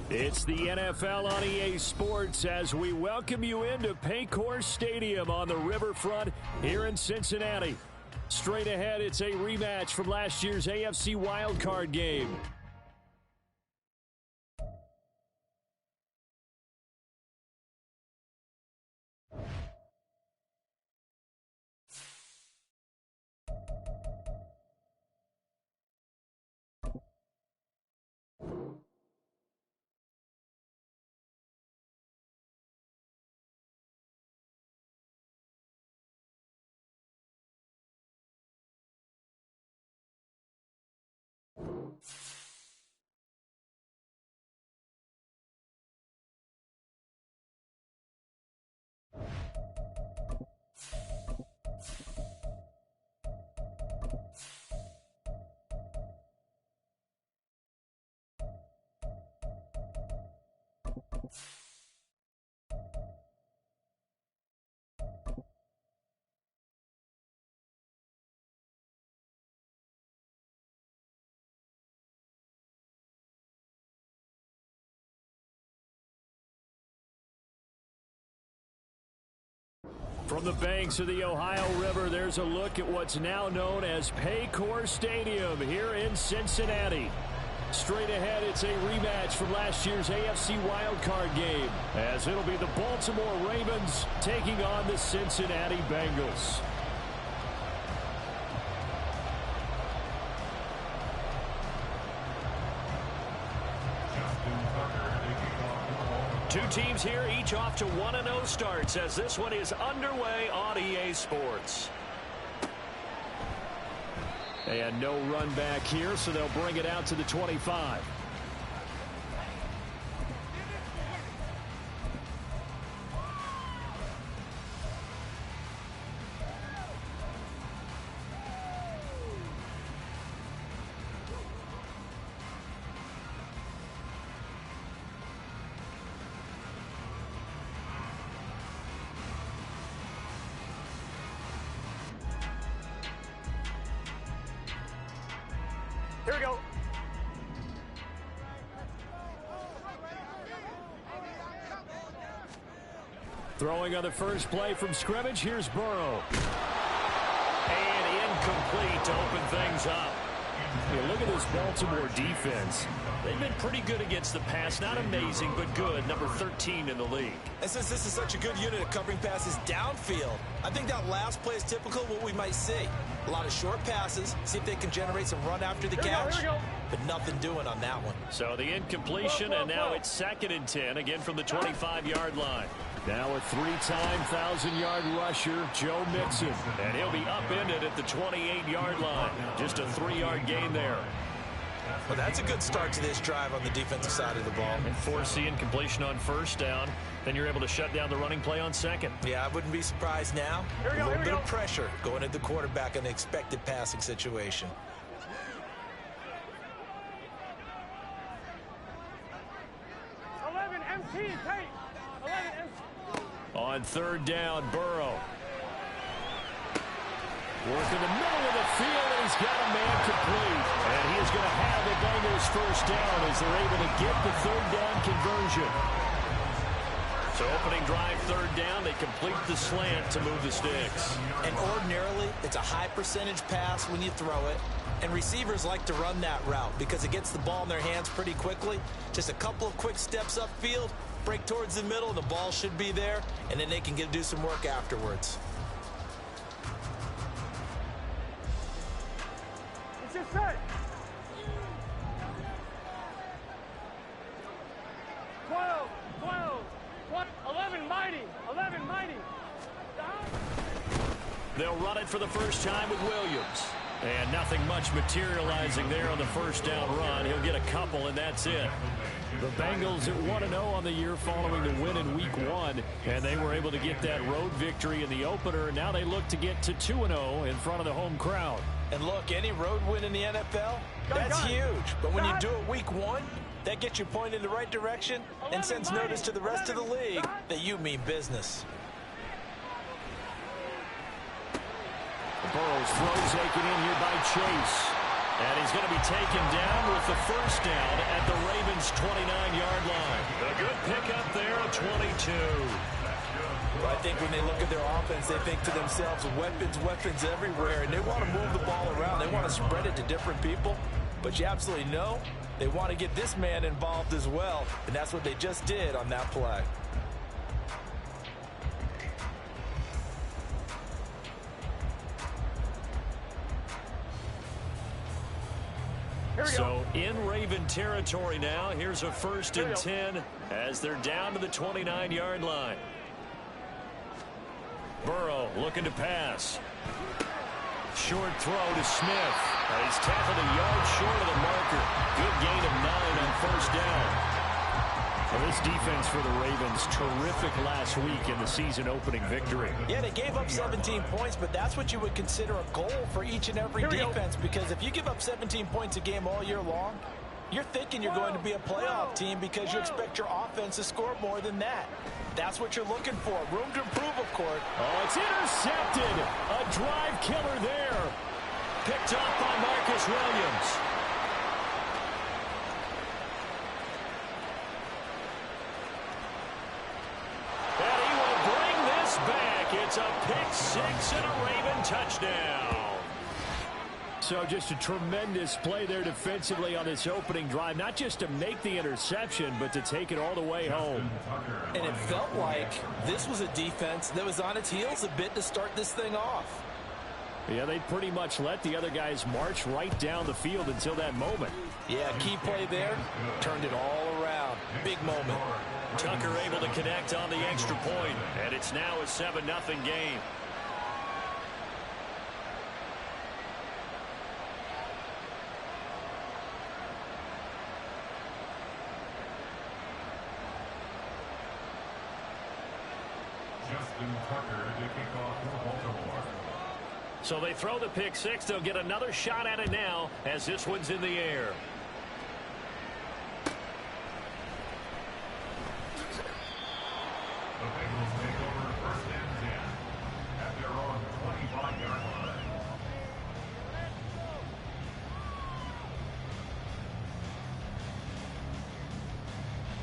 It's the NFL on EA Sports as we welcome you into Paycor Stadium on the riverfront here in Cincinnati. Straight ahead, it's a rematch from last year's AFC wildcard game. From the banks of the Ohio River, there's a look at what's now known as Paycor Stadium here in Cincinnati. Straight ahead, it's a rematch from last year's AFC wildcard game, as it'll be the Baltimore Ravens taking on the Cincinnati Bengals. Two teams here, each off to 1-0 starts as this one is underway on EA Sports. And no run back here, so they'll bring it out to the 25. Here we go. Throwing on the first play from scrimmage, here's Burrow. And incomplete to open things up. Yeah, look at this Baltimore defense. They've been pretty good against the pass. Not amazing, but good. Number 13 in the league. And since this is such a good unit of covering passes downfield, I think that last play is typical of what we might see. A lot of short passes, see if they can generate some run after the catch. Here we go. But nothing doing on that one. So the incompletion, and now it's 2nd and 10, again from the 25-yard line. Now a 3-time 1,000-yard rusher, Joe Mixon. And he'll be upended at the 28-yard line. Just a 3-yard gain there. Well, that's a good start to this drive on the defensive side of the ball. And force the incompletion on first down. Then you're able to shut down the running play on second. Yeah, I wouldn't be surprised now. A little bit of pressure going at the quarterback in an expected passing situation. On 3rd down, Burrow. Working the middle of the field, and he's got a man complete. And he is going to have the Bengals first down as they're able to get the 3rd down conversion. So opening drive, 3rd down, they complete the slant to move the sticks. And ordinarily, it's a high percentage pass when you throw it. And receivers like to run that route because it gets the ball in their hands pretty quickly. Just a couple of quick steps upfield, break towards the middle, the ball should be there, and then they can do some work afterwards. It's your set. 12, 11 mighty, 11 mighty. They'll run it for the first time with Williams. And nothing much materializing there on the first down run. He'll get a couple, and that's it. The Bengals at 1-0 on the year following the win in Week 1. And they were able to get that road victory in the opener. Now they look to get to 2-0 in front of the home crowd. And look, any road win in the NFL, that's huge. But when you do it Week 1, that gets you pointed in the right direction and sends notice to the rest of the league that you mean business. Burrow's throw taken in here by Chase. And he's going to be taken down with the first down at the Ravens' 29-yard line. A good pickup there, a 22. Well, I think when they look at their offense, they think to themselves, weapons everywhere, and they want to move the ball around. They want to spread it to different people, but you absolutely know they want to get this man involved as well, and that's what they just did on that play. So in Raven territory now, here's a 1st and 10 as they're down to the 29-yard line. Burrow looking to pass. Short throw to Smith. He's tackled a yard short of the marker. Good gain of 9 on 1st down. Well, this defense for the Ravens, terrific last week in the season-opening victory. Yeah, they gave up 17 points, but that's what you would consider a goal for each and every defense, because if you give up 17 points a game all year long, you're thinking you're going to be a playoff team because you expect your offense to score more than that. That's what you're looking for. Room to improve, of course. Oh, it's intercepted. A drive killer there. Picked up by Marcus Williams. And he will bring this back. It's a pick six and a Raven touchdown. So just a tremendous play there defensively on this opening drive. Not just to make the interception, but to take it all the way home. And it felt like this was a defense that was on its heels a bit to start this thing off. Yeah, they pretty much let the other guys march right down the field until that moment. Yeah, key play there. Turned it all around. Big moment. Tucker able to connect on the extra point, and it's now a 7-0 game. So they throw the pick six. They'll get another shot at it now as this one's in the air. The Bengals take over 1st and 10 at their own 25-yard line.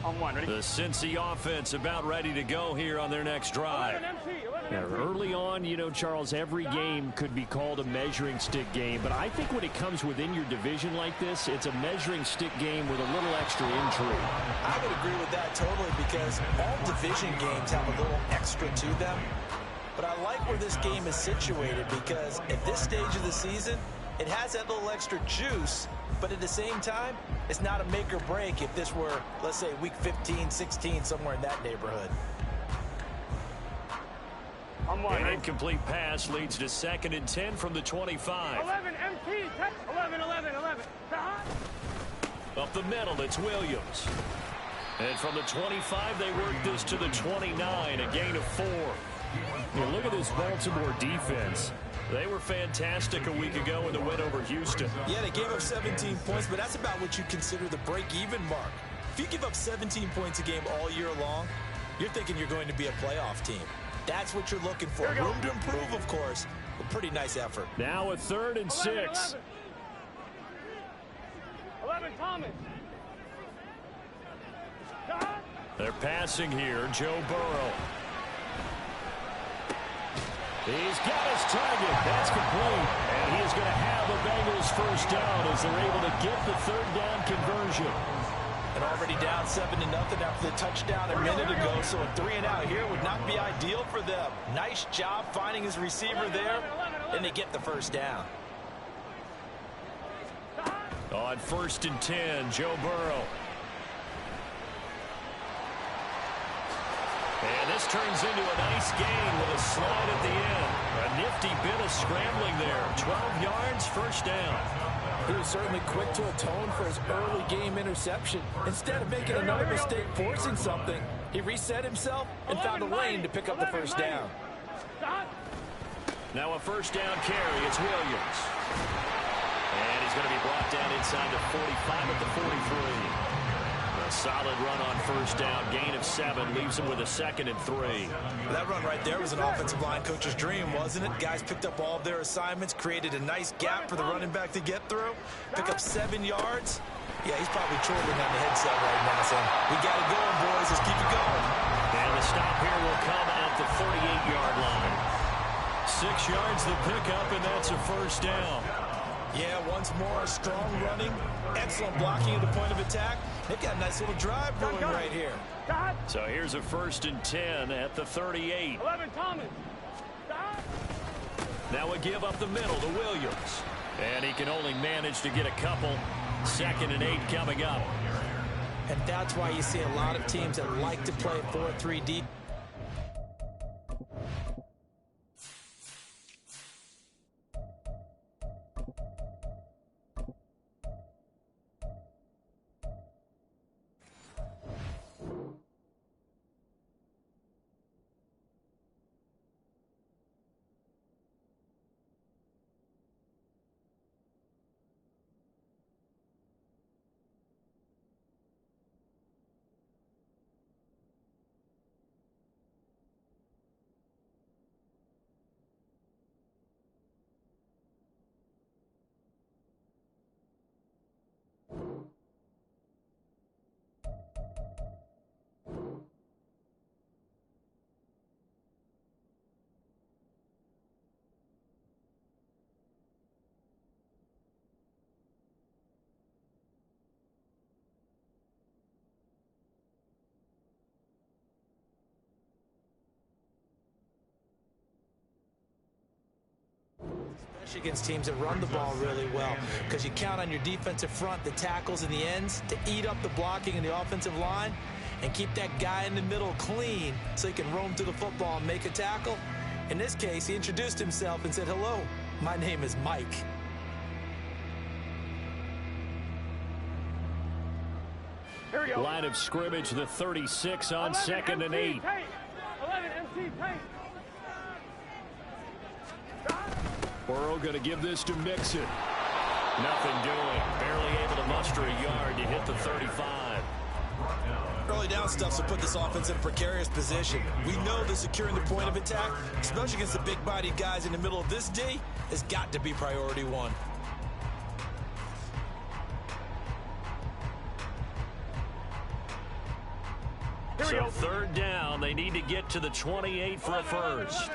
On one, ready? The Cincy offense about ready to go here on their next drive. 11 empty, 11 Now, empty. early on, you know, Charles, every game could be called a measuring stick game. But I think when it comes within your division like this, it's a measuring stick game with a little extra intrigue. I would agree with that totally, because all division games have a little extra to them. But I like where this game is situated, because at this stage of the season, it has that little extra juice. But at the same time, it's not a make or break if this were, let's say, week 15, 16, somewhere in that neighborhood. On one, An ready? incomplete pass leads to 2nd and 10 from the 25. 11 empty, 11, 11, 11. Up the middle, it's Williams. And from the 25, they work this to the 29, a gain of 4. You look at this Baltimore defense. They were fantastic a week ago in the win over Houston. Yeah, they gave up 17 points, but that's about what you consider the break-even mark. If you give up 17 points a game all year long, you're thinking you're going to be a playoff team. That's what you're looking for. Room to improve, of course, but pretty nice effort. Now a 3rd and 6. 11, Thomas. They're passing here, Joe Burrow. He's got his target. That's complete. And he is going to have a Bengals 1st down as they're able to get the 3rd down conversion. And already down 7-0 after the touchdown a minute ago, so a 3-and-out here would not be ideal for them. Nice job finding his receiver there, and they get the 1st down. On 1st and 10, Joe Burrow. And this turns into a nice gain with a slide at the end. A nifty bit of scrambling there. 12 yards, 1st down. He was certainly quick to atone for his early game interception. Instead of making another mistake forcing something, he reset himself and found a lane to pick up the 1st down. Now a 1st down carry. It's Williams. And he's going to be brought down inside the 45 at the 43. solid run on first down. Gain of 7 leaves him with a 2nd and 3. That run right there was an offensive line coach's dream, wasn't it? Guys picked up all of their assignments, created a nice gap for the running back to get through, pick up 7 yards. Yeah, he's probably chortling on the headset right now, saying, we got it going, boys. Let's keep it going. And the stop here will come at the 48-yard line. 6 yards the pickup, and that's a first down. Yeah, once more, strong running, excellent blocking at the point of attack. They've got a nice little drive going right here. So here's a 1st and 10 at the 38. 11 Thomas. Now a give up the middle to Williams. And he can only manage to get a couple. 2nd and 8 coming up. And that's why you see a lot of teams that like to play 4-3 deep. Especially against teams that run the ball really well, because you count on your defensive front, the tackles and the ends, to eat up the blocking in the offensive line and keep that guy in the middle clean so he can roam through the football and make a tackle. In this case, he introduced himself and said, hello, my name is Mike. Here we go. Line of scrimmage, the 36 on 2nd and 8. 11 MC paint. Burrow going to give this to Mixon. Nothing doing. Barely able to muster a yard to hit the 35. Early down stuff to put this offense in a precarious position. We know that securing the point of attack, especially against the big-bodied guys in the middle of this D, has got to be priority 1. So 3rd down, they need to get to the 28 for a first.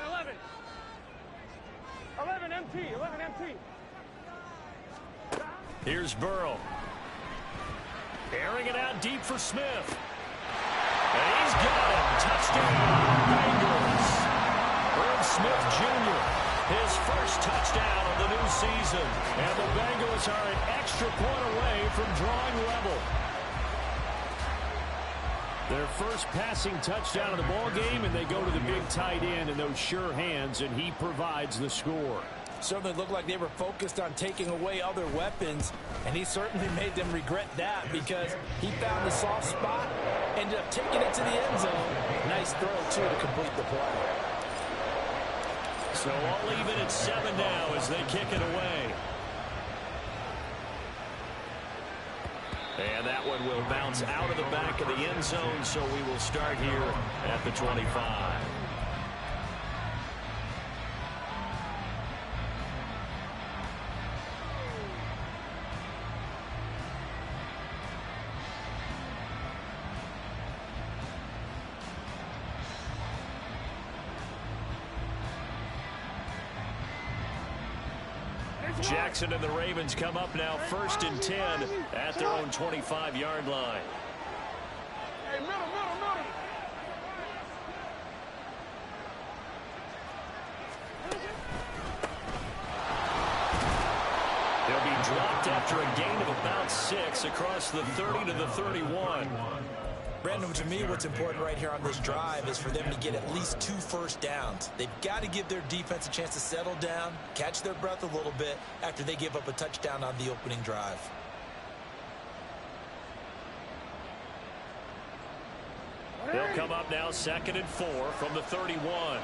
11 MT, 11 MT. Here's Burrow. Airing it out deep for Smith. And he's got it. Touchdown, Bengals. Irv Smith Jr., his first touchdown of the new season. And the Bengals are an extra point away from drawing level. Their first passing touchdown of the ball game, and they go to the big tight end in those sure hands, and he provides the score. Certainly looked like they were focused on taking away other weapons, and he certainly made them regret that because he found the soft spot, ended up taking it to the end zone. Nice throw, too, to complete the play. So all even at 7 now as they kick it away. And that one will bounce out of the back of the end zone, so we will start here at the 25. Jackson and the Ravens come up now 1st and 10 at their own 25-yard line. Hey, middle. They'll be dropped after a gain of about 6 across the 30 to the 31. Brandon, to me, what's important right here on this drive is for them to get at least 2 first downs. They've got to give their defense a chance to settle down, catch their breath a little bit after they give up a touchdown on the opening drive. They'll come up now 2nd and 4 from the 31.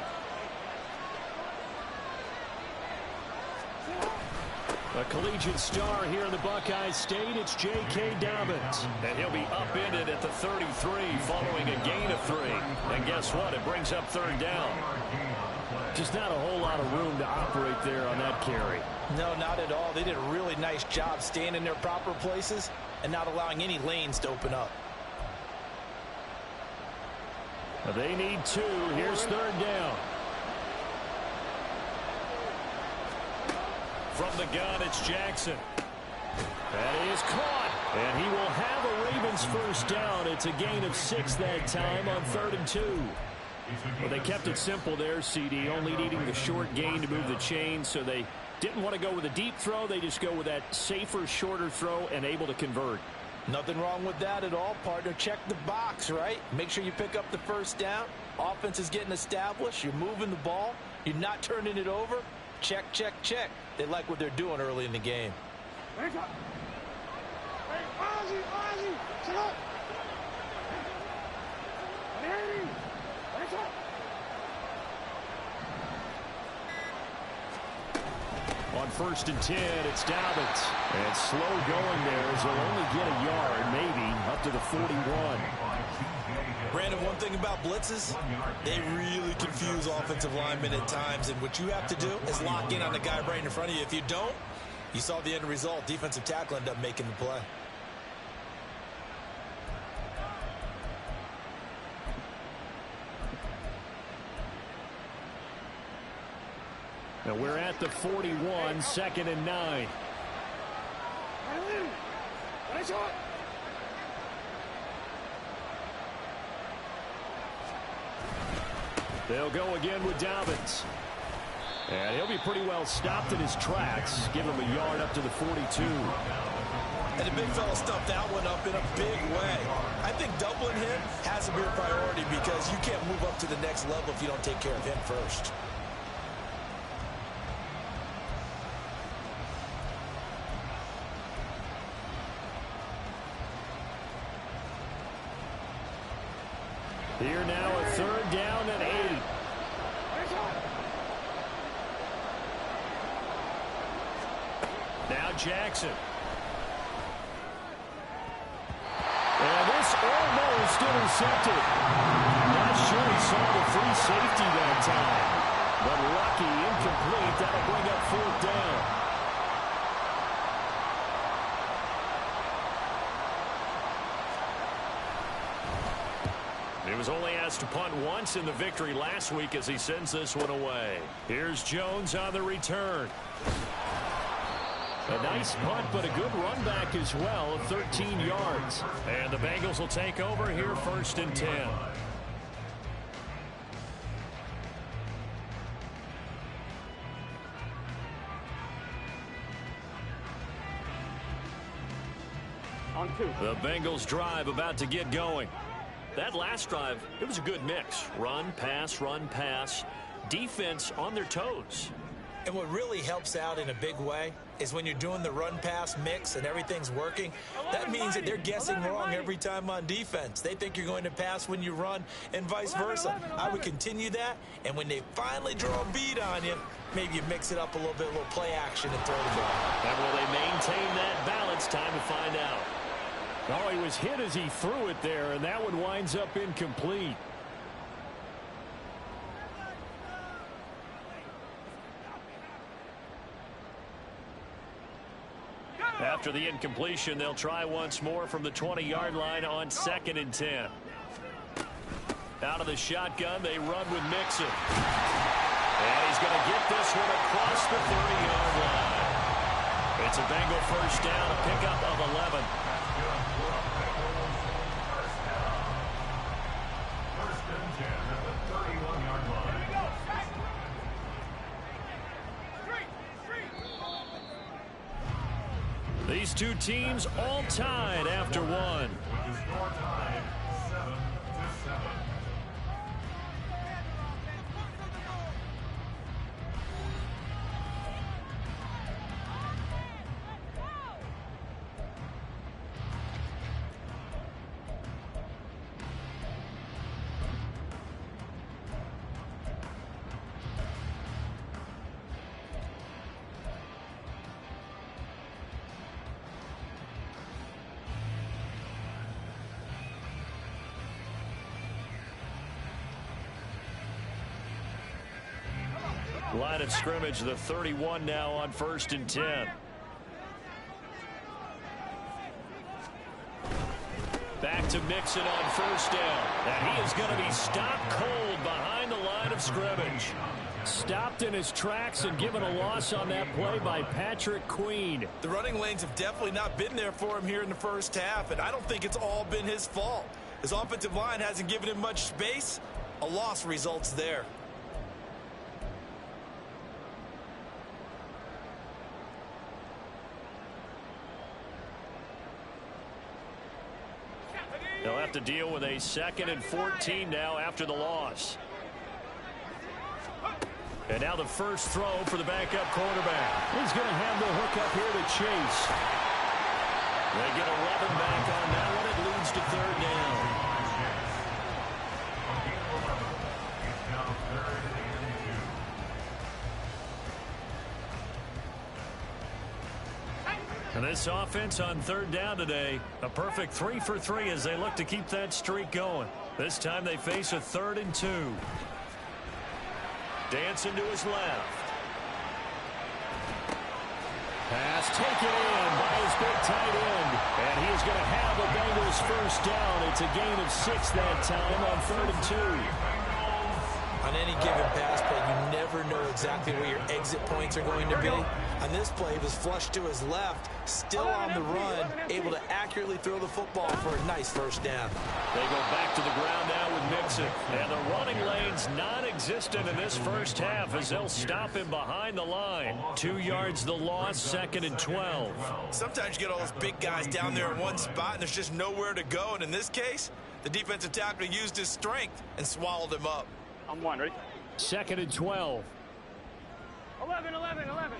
A collegiate star here in the Buckeye State, it's J.K. Dobbins. And he'll be upended at the 33 following a gain of 3. And guess what? It brings up third down. Just not a whole lot of room to operate there on that carry. No, not at all. They did a really nice job staying in their proper places and not allowing any lanes to open up. They need 2. Here's third down. From the gun, it's Jackson. That is caught. And he will have a Ravens first down. It's a gain of 6 that time on 3rd and 2. Well, they kept it simple there, CD, only needing the short gain to move the chains, so they didn't want to go with a deep throw. They just go with that safer, shorter throw and able to convert. Nothing wrong with that at all, partner. Check the box, right? Make sure you pick up the first down. Offense is getting established. You're moving the ball. You're not turning it over. Check, check, check. They like what they're doing early in the game. Hey, Ozzy, sit up. Hey, wake up. On 1st and 10, it's Dobbins. And slow going there as he'll only get a yard, maybe, up to the 41. Brandon, one thing about blitzes, they really confuse offensive linemen at times, and what you have to do is lock in on the guy right in front of you. If you don't, you saw the end result. Defensive tackle ended up making the play. Now we're at the 41, 2nd and 9. They'll go again with Dobbins. And he'll be pretty well stopped in his tracks. Give him a yard up to the 42. And the big fella stuffed that one up in a big way. I think doubling him has to be a priority because you can't move up to the next level if you don't take care of him first. Here now a 3rd down and 8. Now Jackson. And this almost intercepted. Not sure he saw the free safety that time. But lucky, incomplete. That'll bring up 4th down. He was only asked to punt once in the victory last week as he sends this one away. Here's Jones on the return. A nice punt, but a good run back as well, 13 yards. And the Bengals will take over here 1st and 10. On 2. The Bengals drive about to get going. That last drive, it was a good mix. Run, pass. Defense on their toes. And what really helps out in a big way is when you're doing the run-pass mix and everything's working, that means that they're guessing wrong every time on defense. They think you're going to pass when you run and vice versa. I would continue that, and when they finally draw a beat on you, maybe you mix it up a little bit, a little play action and throw the ball. And will they maintain that balance? Time to find out. Oh, he was hit as he threw it there, and that one winds up incomplete. After the incompletion, they'll try once more from the 20-yard line on 2nd and 10. Out of the shotgun, they run with Mixon. And he's going to get this one across the 30-yard line. It's a Bengal first down, a pickup of 11. These two teams all tied after one. Line of scrimmage, the 31 now on 1st and 10. Back to Mixon on 1st down. And he is going to be stopped cold behind the line of scrimmage. Stopped in his tracks and given a loss on that play by Patrick Queen. The running lanes have definitely not been there for him here in the first half, and I don't think it's all been his fault. His offensive line hasn't given him much space. A loss results there. They'll have to deal with a 2nd and 14 now after the loss. And now the first throw for the backup quarterback. He's going to have the hook up here to Chase. They get 11 back on that one. It leads to 3rd down. And this offense on 3rd down today, a perfect 3 for 3 as they look to keep that streak going. This time they face a 3rd and 2. Dancing to his left. Pass taken in by his big tight end. And he is going to have the Bengals first down. It's a gain of 6 that time on 3rd and 2. On any given pass play, you never know exactly where your exit points are going to be. On this play, he was flushed to his left, still on the run, able to accurately throw the football for a nice first down. They go back to the ground now with Mixon. And the running lane's non-existent in this first half as they'll stop him behind the line. 2 yards the loss, 2nd and 12. Sometimes you get all those big guys down there in one spot, and there's just nowhere to go. And in this case, the defensive tackle used his strength and swallowed him up. I'm one, ready? 2nd and 12. 11, 11, 11.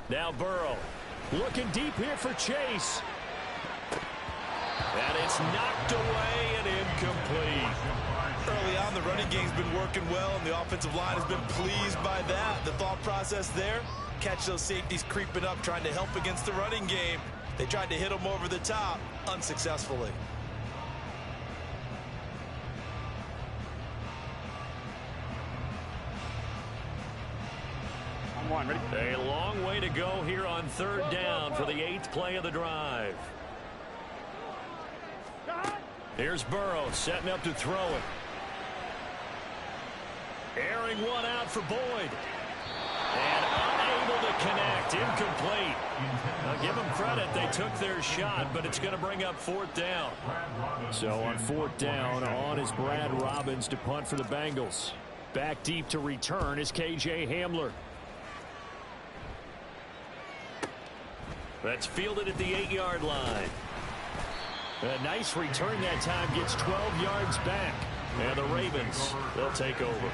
Now Burrow looking deep here for Chase. And it's knocked away and incomplete. Early on, the running game's been working well, and the offensive line has been pleased by that. The thought process there, catch those safeties creeping up, trying to help against the running game. They tried to hit them over the top, unsuccessfully. I'm one, ready? A long way to go here on 3rd down for the 8th play of the drive. Here's Burrow setting up to throw it. Airing one out for Boyd. And unable to connect. Incomplete. I'll give them credit. They took their shot, but it's going to bring up 4th down. So on 4th down, on is Brad Robbins to punt for the Bengals. Back deep to return is KJ Hamler. That's fielded at the 8-yard line. A nice return that time, gets 12 yards back. And the Ravens, they'll take over.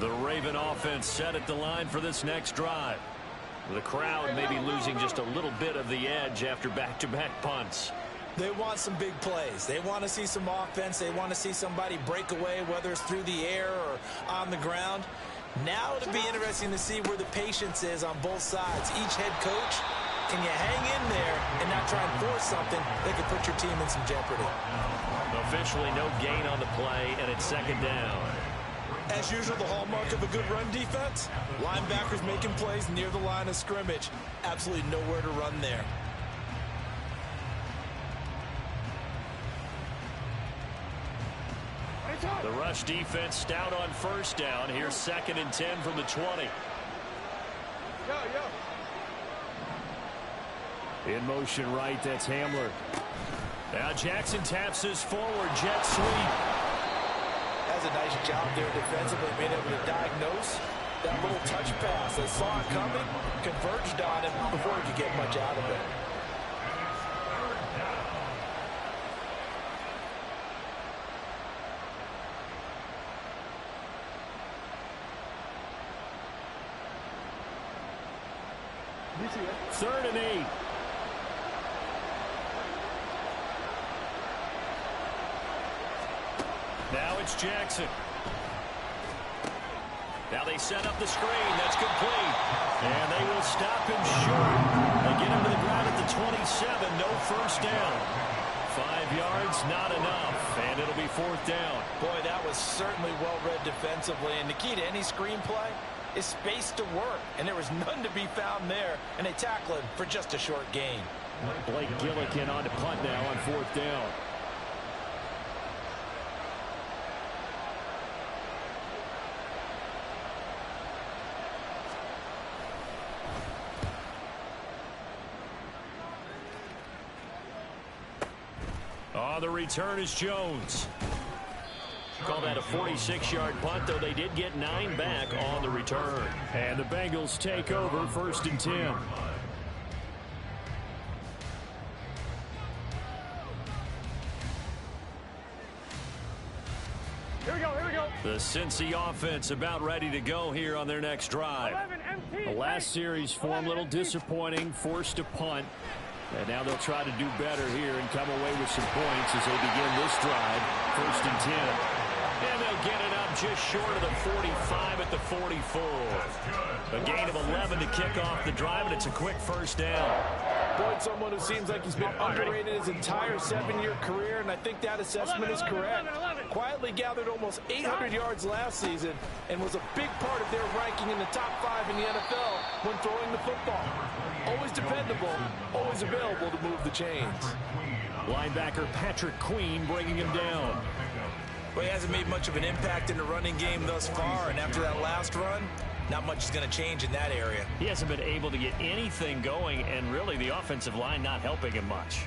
The Raven offense set at the line for this next drive. The crowd may be losing just a little bit of the edge after back-to-back punts. They want some big plays. They want to see some offense. They want to see somebody break away, whether it's through the air or on the ground. Now it'll be interesting to see where the patience is on both sides. Each head coach, can you hang in there and not try and force something that could put your team in some jeopardy? Officially no gain on the play, and it's 2nd down. As usual, the hallmark of a good run defense, linebackers making plays near the line of scrimmage. Absolutely nowhere to run there. The rush defense stout on 1st down. Here's 2nd and 10 from the 20. In motion right, that's Hamler. Now Jackson taps his forward jet sweep. Has a nice job there defensively, being able to diagnose that little touch pass. They saw it coming, converged on him before he could get much out of it. Third and 8. Now it's Jackson. Now they set up the screen. That's complete. And they will stop him short. They get him to the ground at the 27. No first down. 5 yards, not enough. And it'll be 4th down. Boy, that was certainly well read defensively. And the key to any screenplay is space to work. And there was none to be found there. And they tackle him for just a short gain. Blake Gillikin on to punt now on 4th down. On the return is Jones. Call that a 46-yard punt, though they did get 9 back on the return. And the Bengals take over 1st and 10. Here we go, here we go. The Cincy offense about ready to go here on their next drive. 11 empty. The last series form a little disappointing, forced to punt. And now they'll try to do better here and come away with some points as they begin this drive. 1st and 10. And they'll get it up just short of the 45 at the 44. A gain of 11 to kick off the drive, and it's a quick 1st down. Boyd, someone who seems like he's been underrated his entire 7-year career, and I think that assessment is correct. 11. Quietly gathered almost 800 yards last season and was a big part of their ranking in the top 5 in the NFL when throwing the football. Always dependable, always available to move the chains. Linebacker Patrick Queen bringing him down. Well, he hasn't made much of an impact in the running game thus far, and after that last run, not much is going to change in that area. He hasn't been able to get anything going, and really the offensive line not helping him much.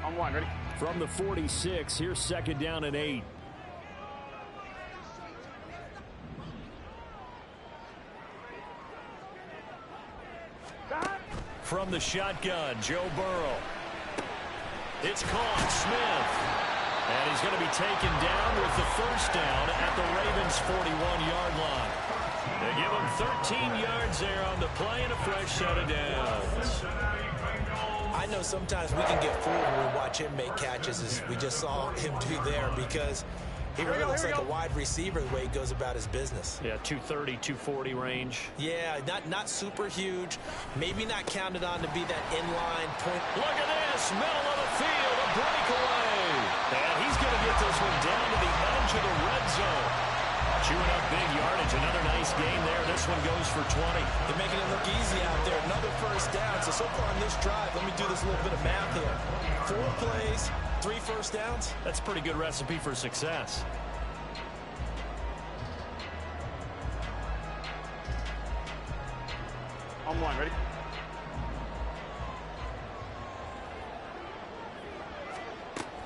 On 1, ready? From the 46, here's 2nd down and 8. From the shotgun, Joe Burrow. It's caught, Smith. And he's going to be taken down with the 1st down at the Ravens' 41-yard line. They give him 13 yards there on the play and a fresh set of downs. I know sometimes we can get fooled when we watch him make catches, as we just saw him do there, because he really looks like a wide receiver the way he goes about his business. Yeah, 230, 240 range. Yeah, not super huge. Maybe not counted on to be that inline point. Look at this, middle of the field, a breakaway. And he's going to get this one down to the edge of the red zone. Chewing up big yardage, another nice gain there. This one goes for 20. They're making it look easy out there. Another 1st down. So far on this drive, let me do this little bit of math here. 4 plays, 3 1st downs. That's a pretty good recipe for success. On 1, ready?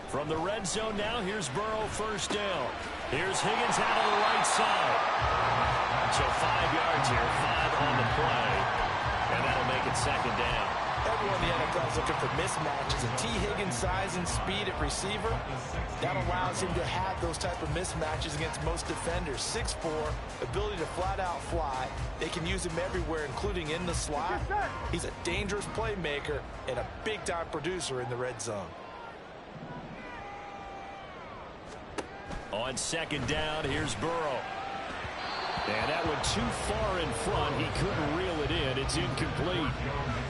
From the red zone now, here's Burrow 1st down. Here's Higgins out of the right side. So 5 yards here, 5 on the play. And that'll make it 2nd down. Everyone in the NFL is looking for mismatches. And T. Higgins' size and speed at receiver, that allows him to have those type of mismatches against most defenders. 6'4", ability to flat-out fly. They can use him everywhere, including in the slot. He's a dangerous playmaker and a big-time producer in the red zone. On 2nd down, here's Burrow. And that went too far in front. He couldn't reel it in. It's incomplete.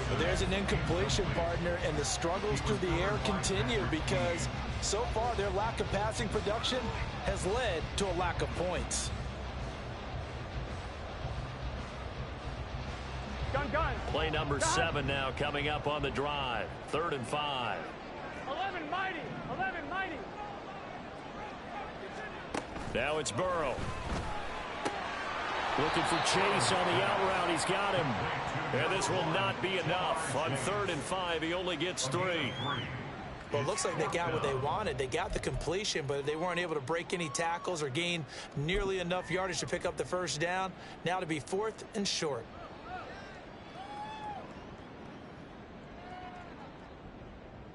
But there's an incompletion, partner, and the struggles through the air continue because so far their lack of passing production has led to a lack of points. Gun. Play number 7 now coming up on the drive. 3rd and 5. 11 mighty. 11 mighty. Now it's Burrow. Looking for Chase on the out route. He's got him. And this will not be enough. On 3rd and 5, he only gets 3. Well, it looks like they got what they wanted. They got the completion, but they weren't able to break any tackles or gain nearly enough yardage to pick up the 1st down. Now to be 4th and short.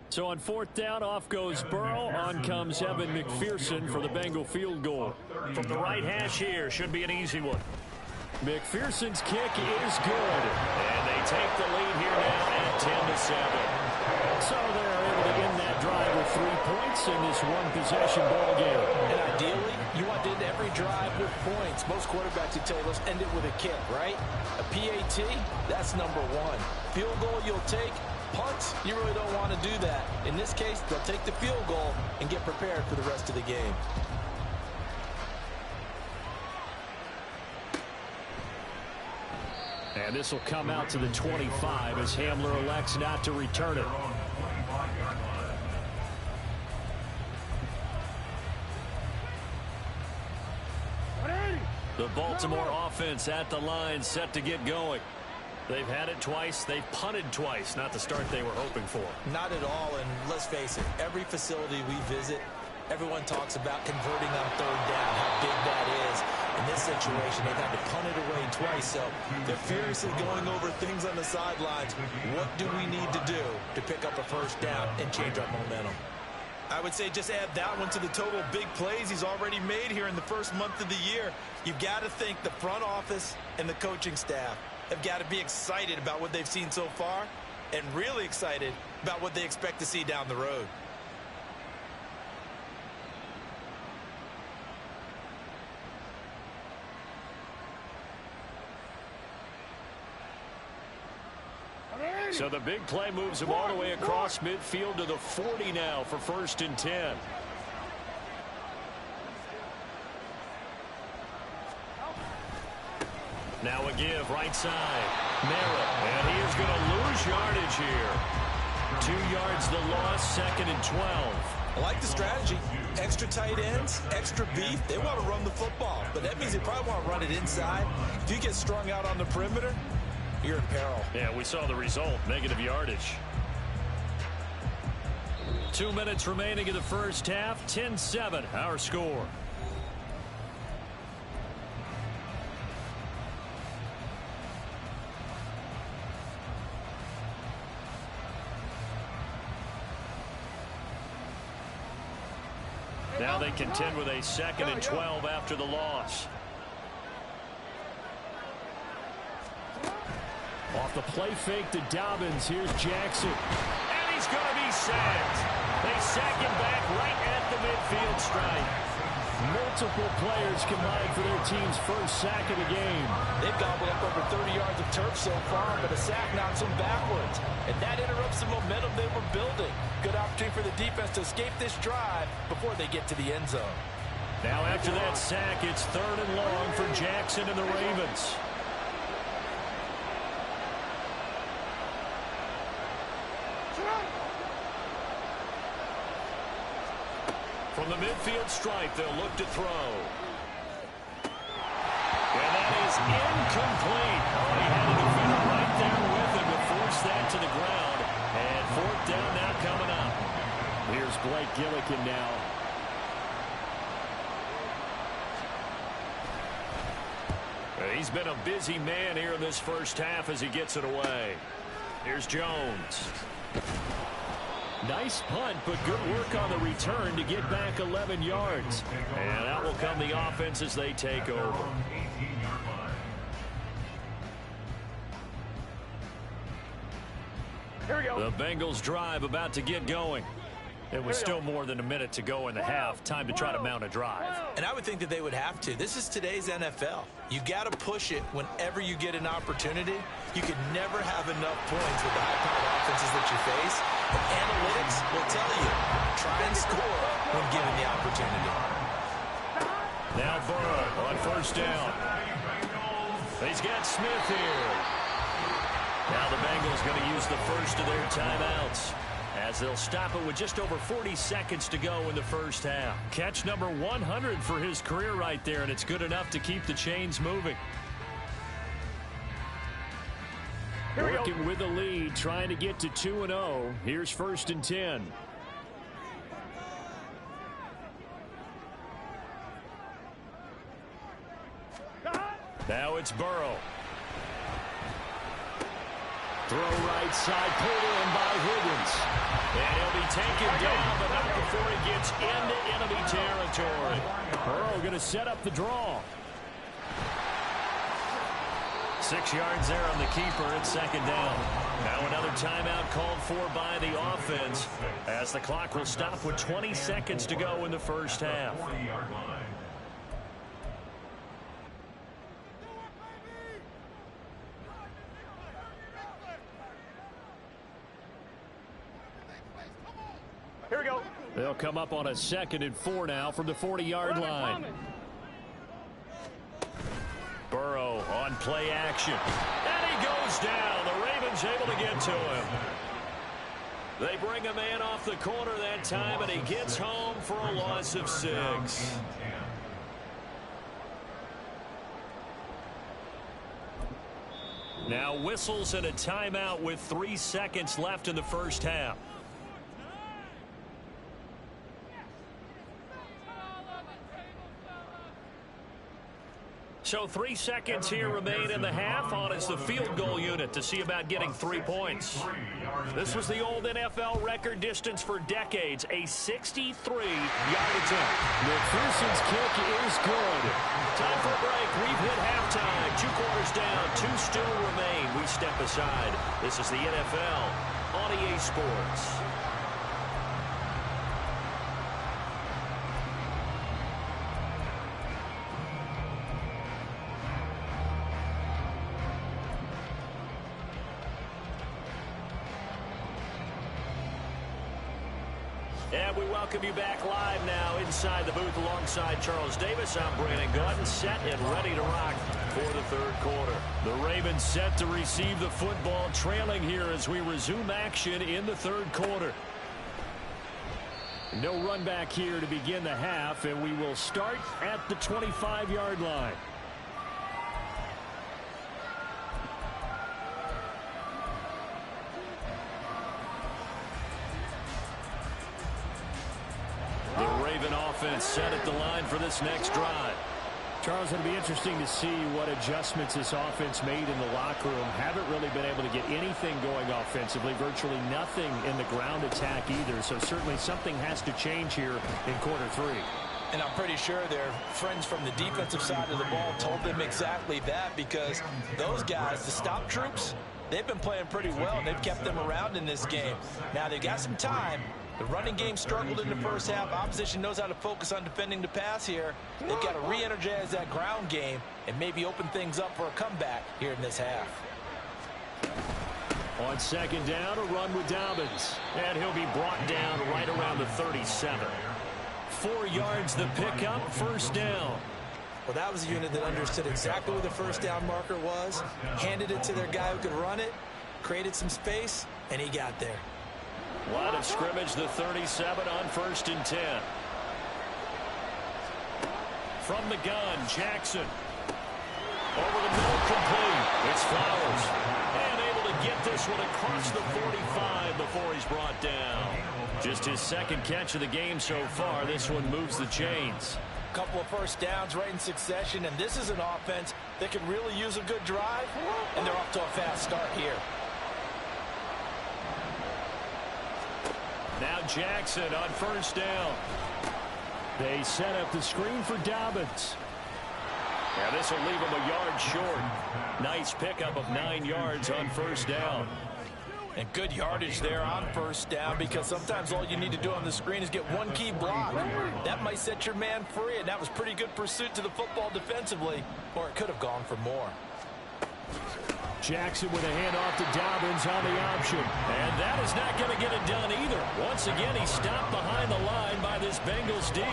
So on 4th down, off goes Burrow. On comes Evan McPherson for the Bengal field goal. From the right hash here, should be an easy one. McPherson's kick is good. And they take the lead here now at 10-7. So they're able to end that drive with 3 points. in this one-possession ball game. And ideally, you want to end every drive with points. Most quarterbacks would tell you, let's end it with a kick, right? A PAT, that's number one. Field goal you'll take. Punts, you really don't want to do that. In this case, they'll take the field goal and get prepared for the rest of the game. And this will come out to the 25 as Hamler elects not to return it. The Baltimore offense at the line, set to get going. They've had it twice. They've punted twice. Not the start they were hoping for. Not at all, and let's face it, every facility we visit, everyone talks about converting on third down, how big that is. In this situation, they've had to punt it away twice, so they're furiously going over things on the sidelines. What do we need to do to pick up a first down and change our momentum? I would say just add that one to the total big plays he's already made here in the first month of the year. You've got to think the front office and the coaching staff have got to be excited about what they've seen so far and really excited about what they expect to see down the road. So the big play moves him all the way across midfield to the 40 now for 1st and 10. Now a give right side. Merritt, and he is going to lose yardage here. 2 yards the loss, 2nd and 12. I like the strategy. Extra tight ends, extra beef. They want to run the football, but that means they probably want to run it inside. If you get strung out on the perimeter, you're in peril. Yeah, we saw the result, negative yardage. 2 minutes remaining in the first half, 10-7, our score. Now they contend with a 2nd and 12 after the loss. Off the play fake to Dobbins. Here's Jackson. And he's going to be sacked. They sack him back right at the midfield stripe. Multiple players combined for their team's first sack of the game. They've gobbled up over 30 yards of turf so far, but a sack knocks them backwards. And that interrupts the momentum they were building. Good opportunity for the defense to escape this drive before they get to the end zone. Now after that sack, it's 3rd and long for Jackson and the Ravens. From the midfield stripe, they'll look to throw. And that is incomplete. Oh, he had a defender right there with him to force that to the ground. And 4th down now coming up. Here's Blake Gillikin now. He's been a busy man here in this first half as he gets it away. Here's Jones. Nice punt, but good work on the return to get back 11 yards. And that will come the offense as they take over. Here we go. The Bengals drive about to get going. It was still more than a minute to go in the half. Time to try to mount a drive. And I would think that they would have to. This is today's NFL. You got to push it whenever you get an opportunity. You could never have enough points with the high-powered offenses that you face. And analytics will tell you, try and score when given the opportunity. Now Burrow on 1st down. He's got Smith here. Now the Bengals going to use the first of their timeouts, as they'll stop it with just over 40 seconds to go in the first half. Catch number 100 for his career right there, and it's good enough to keep the chains moving. Working with the lead, trying to get to 2-0. Here's 1st and 10. Now it's Burrow. Throw right side, pulled in by Higgins. And he'll be taken down, but not before he gets into enemy territory. Burrow going to set up the draw. 6 yards there on the keeper at second down. Now another timeout called for by the offense as the clock will stop with 20 seconds to go in the first half. Here we go. They'll come up on a 2nd and 4 now from the 40-yard line. Burrow on play action. And he goes down. The Ravens able to get to him. They bring a man off the corner that time, and he gets home for a loss of 6. Now whistles and a timeout with 3 seconds left in the first half. So 3 seconds here remain in the half. On is the field goal unit to see about getting 3 points. This was the old NFL record distance for decades, a 63-yard attempt. McPherson's kick is good. Time for a break. We've hit halftime. 2 quarters down, 2 still remain. We step aside. This is the NFL on EA Sports. And we welcome you back live now inside the booth alongside Charles Davis. I'm Brandon Gordon, set and ready to rock for the third quarter. The Ravens set to receive the football, trailing here as we resume action in the third quarter. No run back here to begin the half, and we will start at the 25-yard line. Offense set at the line for this next drive. Charles, it'll be interesting to see what adjustments this offense made in the locker room. Haven't really been able to get anything going offensively, virtually nothing in the ground attack either. So certainly something has to change here in quarter 3. And I'm pretty sure their friends from the defensive side of the ball told them exactly that, because those guys, the stop troops, they've been playing pretty well, and they've kept them around in this game. Now they've got some time. The running game struggled in the first half. Opposition knows how to focus on defending the pass here. They've got to re-energize that ground game and maybe open things up for a comeback here in this half. On second down, a run with Dobbins. And he'll be brought down right around the 37. 4 yards the pickup, first down. Well, that was a unit that understood exactly where the first down marker was, handed it to their guy who could run it, created some space, and he got there. Line of scrimmage, the 37 on 1st and 10. From the gun, Jackson. Over the middle, complete. It's Flowers. And able to get this one across the 45 before he's brought down. Just his 2nd catch of the game so far. This one moves the chains. Couple of first downs right in succession, and this is an offense that can really use a good drive, and they're off to a fast start here. Now Jackson on 1st down. They set up the screen for Dobbins. Yeah, this will leave him a yard short. Nice pickup of 9 yards on 1st down. And good yardage there on 1st down, because sometimes all you need to do on the screen is get one key block. That might set your man free, and that was pretty good pursuit to the football defensively, or it could have gone for more. Jackson with a handoff to Dobbins on the option. And that is not going to get it done either. Once again, he's stopped behind the line by this Bengals D.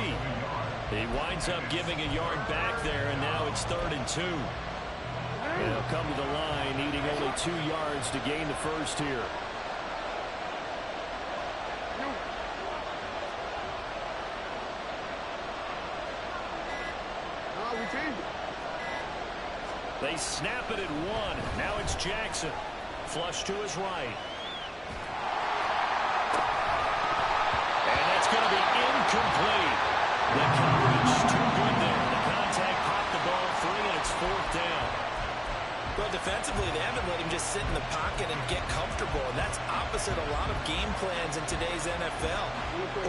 He winds up giving a yard back there, and now it's 3rd and 2. And he'll come to the line, needing only 2 yards to gain the first here. They snap it at 1. Now it's Jackson. Flush to his right. And that's going to be incomplete. The coverage too good there. The contact popped the ball free, and it's 4th down. Well, defensively, they haven't let him just sit in the pocket and get comfortable, and that's opposite a lot of game plans in today's NFL.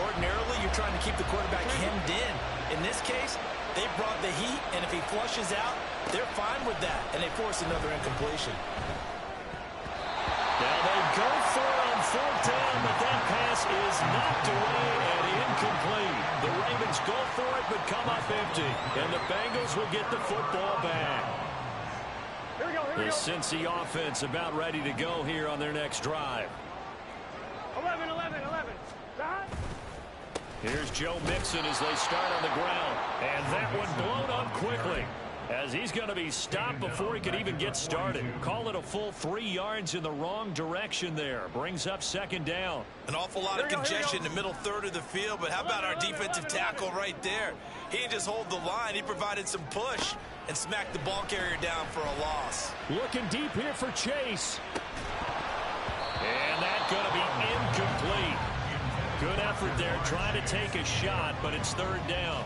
Ordinarily, you're trying to keep the quarterback hemmed in. In this case, they brought the heat, and if he flushes out, they're fine with that, and they force another incompletion. Now they go for it on fourth down, but that pass is knocked away and incomplete. The Ravens go for it, but come up empty, and the Bengals will get the football back. Here we go, here we The go. Cincy offense about ready to go here on their next drive. 11, 11, 11. Stop. Here's Joe Mixon as they start on the ground. And that one blown up quickly, as he's going to be stopped before he could even get started. Call it a full 3 yards in the wrong direction there. Brings up second down. An awful lot of congestion in the middle third of the field, but how about our defensive tackle right there? He didn't just hold the line. He provided some push and smacked the ball carrier down for a loss. Looking deep here for Chase. And that's going to be incomplete. Good effort there, trying to take a shot, but it's third down.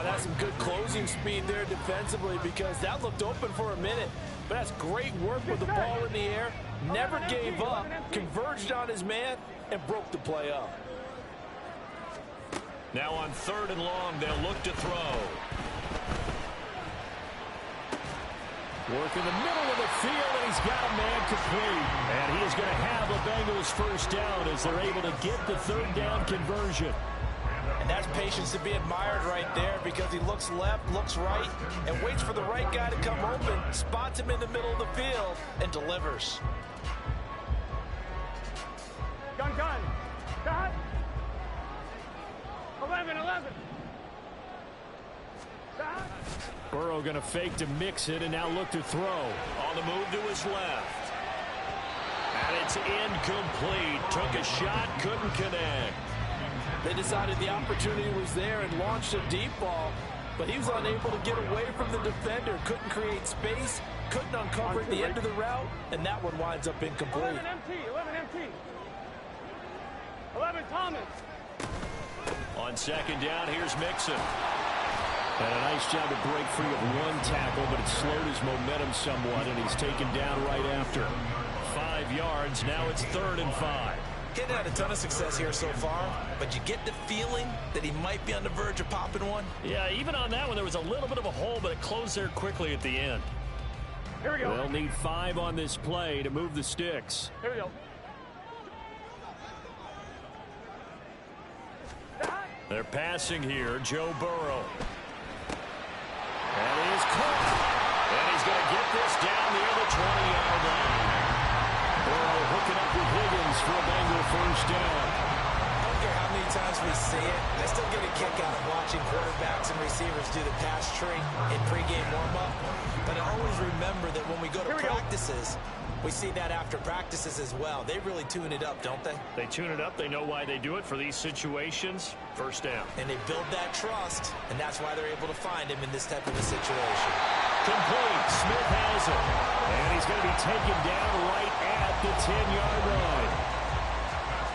That's some good closing speed there defensively, because that looked open for a minute. But that's great work with the ball in the air. Never gave up, converged on his man, and broke the play up. Now on third and long, they'll look to throw. Work in the middle of the field, and he's got a man complete. And he is going to have a Bengals first down as they're able to get the third down conversion. And that's patience to be admired right there, because he looks left, looks right, and waits for the right guy to come open, spots him in the middle of the field, and delivers. Gun. Stop. 11, 11. Stop. Burrow going to fake to mix it and now look to throw. On the move to his left. And it's incomplete. Took a shot, couldn't connect. They decided the opportunity was there and launched a deep ball, but he was unable to get away from the defender, couldn't create space, couldn't uncover at the end of the route, and that one winds up incomplete. 11 MT, 11 MT. 11 Thomas. On second down, here's Mixon. And a nice job to break free of one tackle, but it slowed his momentum somewhat, and he's taken down right after. 5 yards, now it's 3rd and 5. He's had a ton of success here so far, but you get the feeling that he might be on the verge of popping one. Yeah, even on that one, there was a little bit of a hole, but it closed there quickly at the end. Here we go. They'll need 5 on this play to move the sticks. Here we go. Stop. They're passing here, Joe Burrow. And he is caught. And he's going to get this down near the 20-yard line. Burrow hooking up with Higgins for a Bengal first down. I don't care how many times we see it. I still get a kick out of watching quarterbacks and receivers do the pass tree in pregame warm-up. But I always remember that when we go to practices, we see that after practices as well. They really tune it up, don't they? They tune it up. They know why they do it for these situations. First down. And they build that trust, and that's why they're able to find him in this type of a situation. Complete. Smith has it. And he's going to be taken down right at the 10-yard line.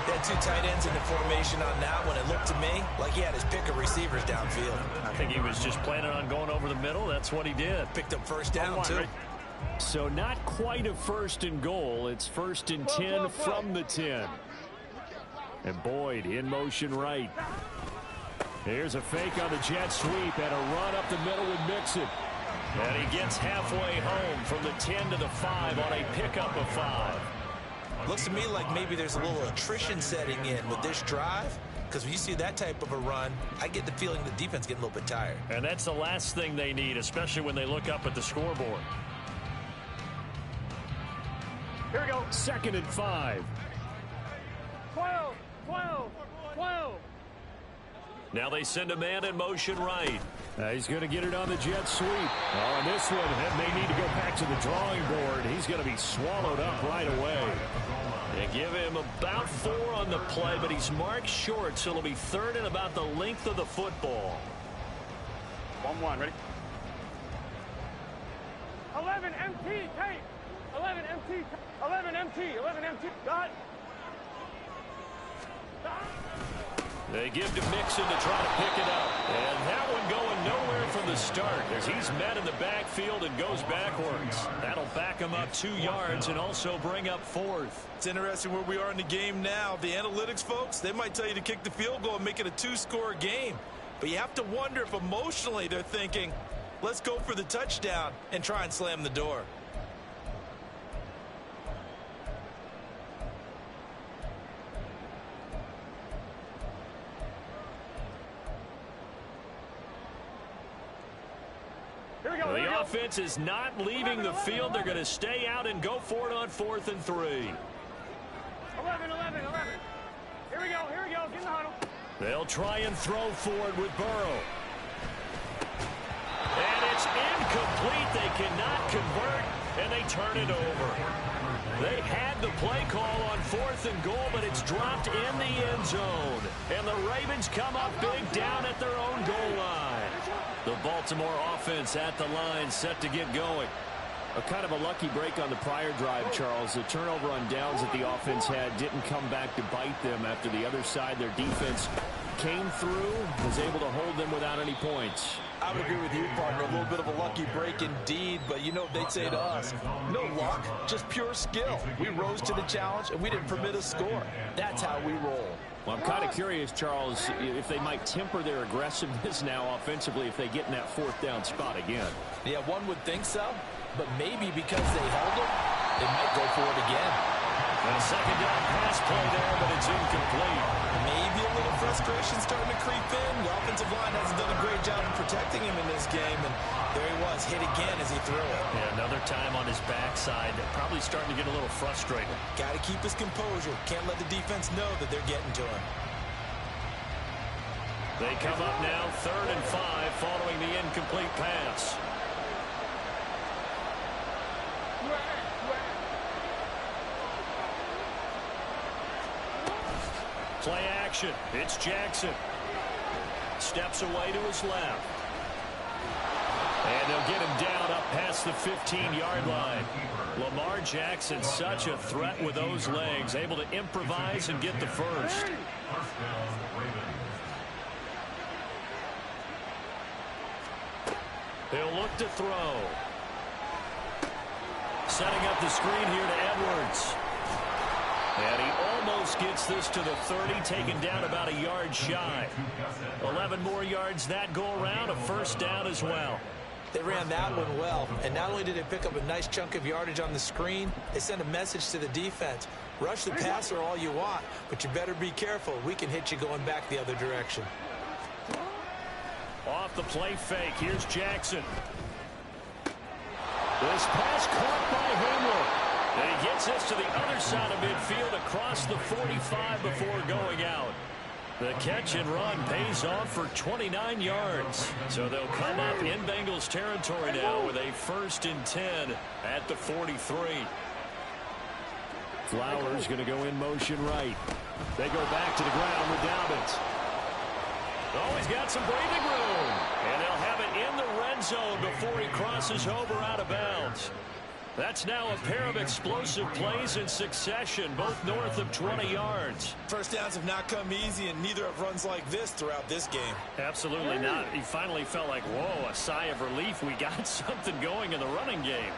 They had 2 tight ends in the formation on that one. It looked to me like he had his pick of receivers downfield. I think he was just planning on going over the middle. That's what he did. Picked up first down, too. So not quite a 1st and goal. It's 1st and 10 from the 10. And Boyd in motion right. Here's a fake on the jet sweep and a run up the middle with Mixon. And he gets halfway home from the 10 to the 5 on a pickup of 5. Looks to me like maybe there's a little attrition setting in with this drive, because when you see that type of a run, I get the feeling the defense getting a little bit tired. And that's the last thing they need, especially when they look up at the scoreboard. Here we go. 2nd and 5. 12, 12, 12. Now they send a man in motion right. He's going to get it on the jet sweep. On this one, and may need to go back to the drawing board. He's going to be swallowed up right away. They give him about 4 on the play, but he's marked short, so it'll be 3rd and about the length of the football. 1-1, ready? 11 MT, tape. 11 MT, 11 MT, 11 MT. Got. They give to Mixon to try to pick it up. And that one going nowhere from the start as he's met in the backfield and goes backwards. That'll back him up 2 yards and also bring up 4th. It's interesting where we are in the game now. The analytics folks, they might tell you to kick the field goal and make it a 2-score game. But you have to wonder if emotionally they're thinking, let's go for the touchdown and try and slam the door. The offense is not leaving the field. They're going to stay out and go for it on 4th and 3. 11. Here we go. Get in the huddle. They'll try and throw forward with Burrow. And it's incomplete. They cannot convert, and they turn it over. They had the play call on 4th and goal, but it's dropped in the end zone. And the Ravens come up big down at their own goal line. The Baltimore offense at the line, set to get going. A kind of a lucky break on the prior drive, Charles. The turnover on downs that the offense had didn't come back to bite them after the other side. Their defense came through, was able to hold them without any points. I would agree with you, partner. A little bit of a lucky break indeed, but you know what they'd say to us. No luck, just pure skill. We rose to the challenge, and we didn't permit a score. That's how we roll. Well, I'm kind of curious, Charles, if they might temper their aggressiveness now offensively if they get in that 4th down spot again. Yeah, one would think so, but maybe because they held it, they might go for it again. A 2nd down pass play there, but it's incomplete. Maybe a little frustration starting to creep in. The offensive line hasn't done a great job of protecting him in this game, and there he was, hit again as he threw it. Yeah, another time on his backside, probably starting to get a little frustrated. Got to keep his composure. Can't let the defense know that they're getting to him. They come up now 3rd and 5 following the incomplete pass. Play action. It's Jackson. Steps away to his left. And they'll get him down up past the 15-yard line. Lamar Jackson, such a threat with those legs, able to improvise and get the first. He'll look to throw. Setting up the screen here to Edwards. And he almost gets this to the 30, taken down about a yard shy. 11 more yards that go around, a 1st down as well. They ran that one well, and not only did they pick up a nice chunk of yardage on the screen, they sent a message to the defense. Rush the passer all you want, but you better be careful. We can hit you going back the other direction. Off the play fake, here's Jackson. This pass caught by Hamler. And he gets this to the other side of midfield across the 45 before going out. The catch and run pays off for 29 yards. So they'll come up in Bengals territory now with a 1st and 10 at the 43. Flowers going to go in motion right. They go back to the ground with Dobbins. Oh, he's got some breathing room. And they'll have it in the red zone before he crosses over out of bounds. That's now a pair of explosive plays in succession, both north of 20 yards. First downs have not come easy, and neither have runs like this throughout this game. Absolutely not. He finally felt like, whoa, a sigh of relief. We got something going in the running game.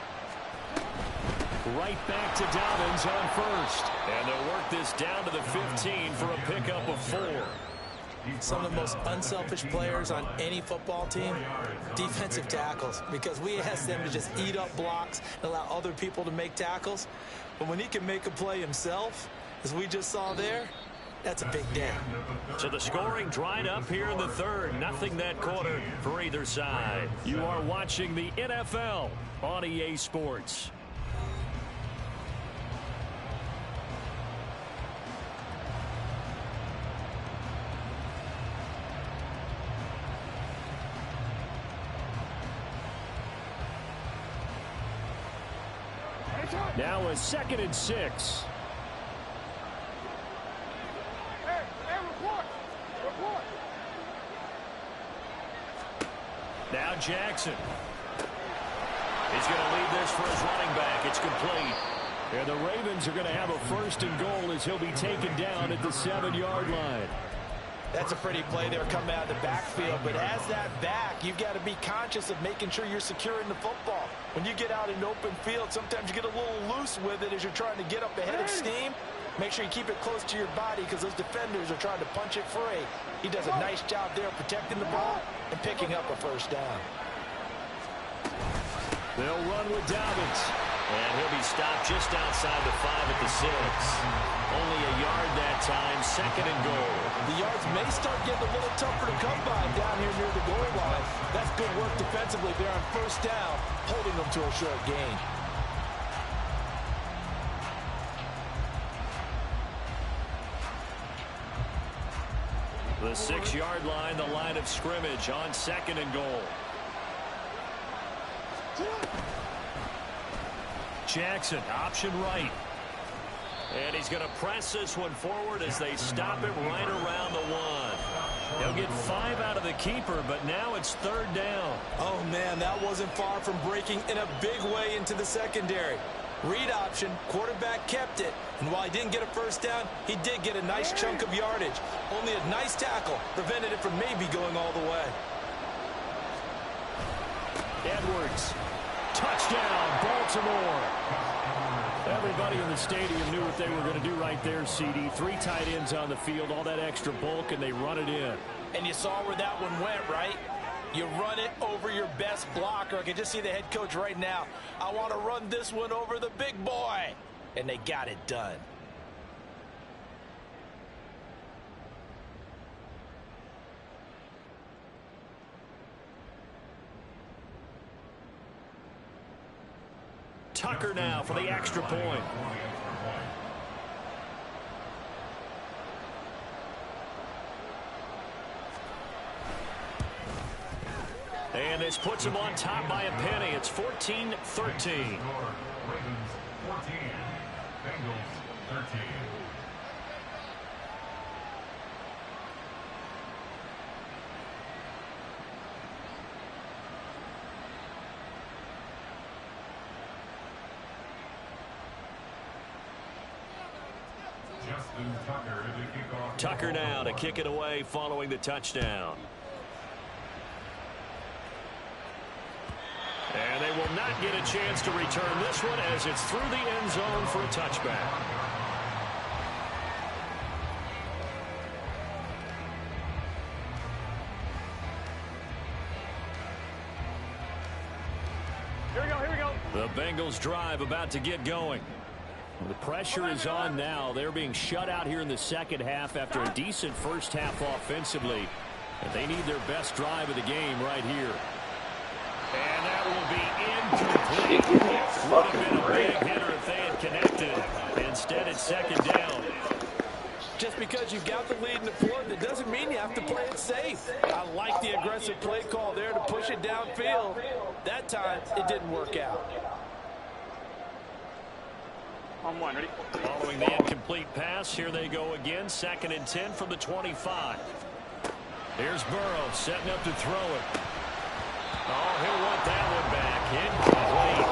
Right back to Dobbins on 1st. And they'll work this down to the 15 for a pickup of 4. Some of the most unselfish players on any football team, defensive tackles, because we ask them to just eat up blocks and allow other people to make tackles. But when he can make a play himself, as we just saw there, that's a big day. So the scoring dried up here in the 3rd. Nothing that quarter for either side. You are watching the NFL on EA Sports. Now a 2nd and 6. Hey, report. Now Jackson. He's going to lead this for his running back. It's complete. And the Ravens are going to have a 1st and goal as he'll be taken down at the 7-yard line. That's a pretty play there coming out of the backfield, but as that back, you've got to be conscious of making sure you're securing the football. When you get out in open field, sometimes you get a little loose with it as you're trying to get up ahead of steam. Make sure you keep it close to your body because those defenders are trying to punch it free. He does a nice job there protecting the ball and picking up a first down. They'll run with Dobbins. And he'll be stopped just outside the 5 at the 6. Only a yard that time, 2nd and goal. The yards may start getting a little tougher to come by down here near the goal line. That's good work defensively there on first down, holding them to a short gain. The 6-yard line, the line of scrimmage on 2nd and goal. Jackson, option right. And he's going to press this one forward as they stop him right around the 1. He'll get 5 out of the keeper, but now it's 3rd down. Oh, man, that wasn't far from breaking in a big way into the secondary. Read option, quarterback kept it. And while he didn't get a first down, he did get a nice chunk of yardage. Only a nice tackle prevented it from maybe going all the way. Edwards. Touchdown, Baltimore. Everybody in the stadium knew what they were going to do right there, CD. 3 tight ends on the field, all that extra bulk, and they run it in. And you saw where that one went, right? You run it over your best blocker. I can just see the head coach right now. I want to run this one over the big boy. And they got it done. Tucker now for the extra point. And this puts him on top by a penny. It's 14-13. Ravens 14, Bengals 13. Tucker now to kick it away following the touchdown. And they will not get a chance to return this one as it's through the end zone for a touchback. Here we go. The Bengals drive about to get going. The pressure is on now. They're being shut out here in the second half after a decent first half offensively. And they need their best drive of the game right here. And that will be incomplete. Would have been a big hitter if they had connected. Instead, it's 2nd down. Just because you've got the lead in the fourth, it doesn't mean you have to play it safe. I like the aggressive play call there to push it downfield. That time, it didn't work out. On 1, ready? Following the incomplete pass, here they go again. 2nd and 10 from the 25. Here's Burrow setting up to throw it. Oh, he'll want that one back. Incomplete.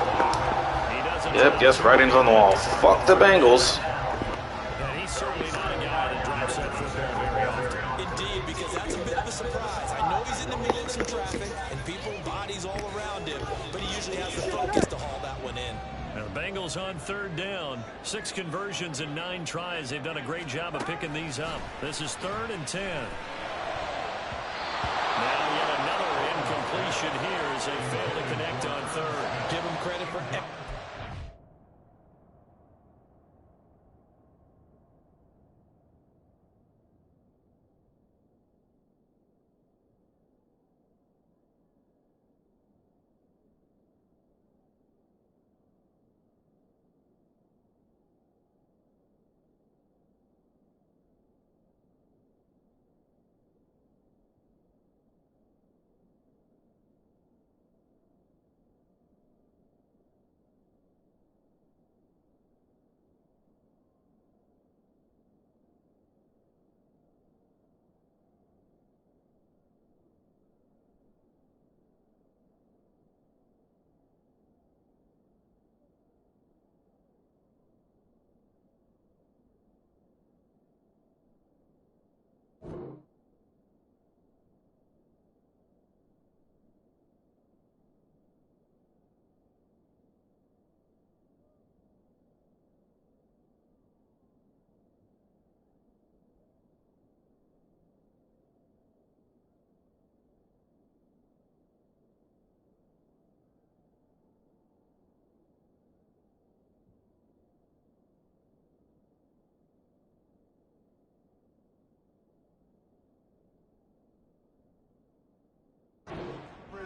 He doesn't. Yep, guess writing's on the wall. Fuck the Bengals. And he's certainly not a guy that drops that football very often. Indeed, because that's a bit of a surprise. I know he's in the middle of some traffic and people, bodies all around him, but he usually has the focus to haul that one in. Now the Bengals on 3rd down. 6 conversions and 9 tries. They've done a great job of picking these up. This is 3rd and 10. Now yet another incompletion here as they fail to connect on 3rd. Give him credit for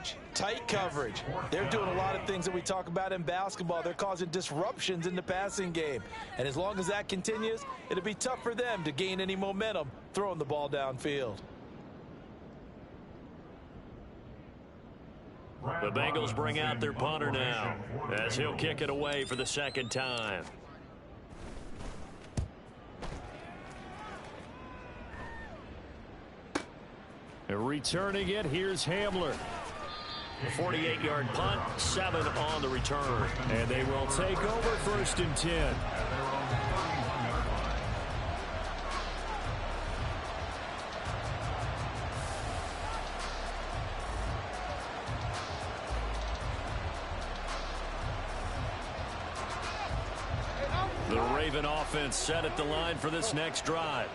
coach. Tight coverage. They're doing a lot of things that we talk about in basketball. They're causing disruptions in the passing game. And as long as that continues, it'll be tough for them to gain any momentum throwing the ball downfield. The Bengals bring out their punter now as he'll kick it away for the second time. Returning it, here's Hamler. A 48-yard punt, 7 on the return. And they will take over 1st and 10. The Raven offense set at the line for this next drive.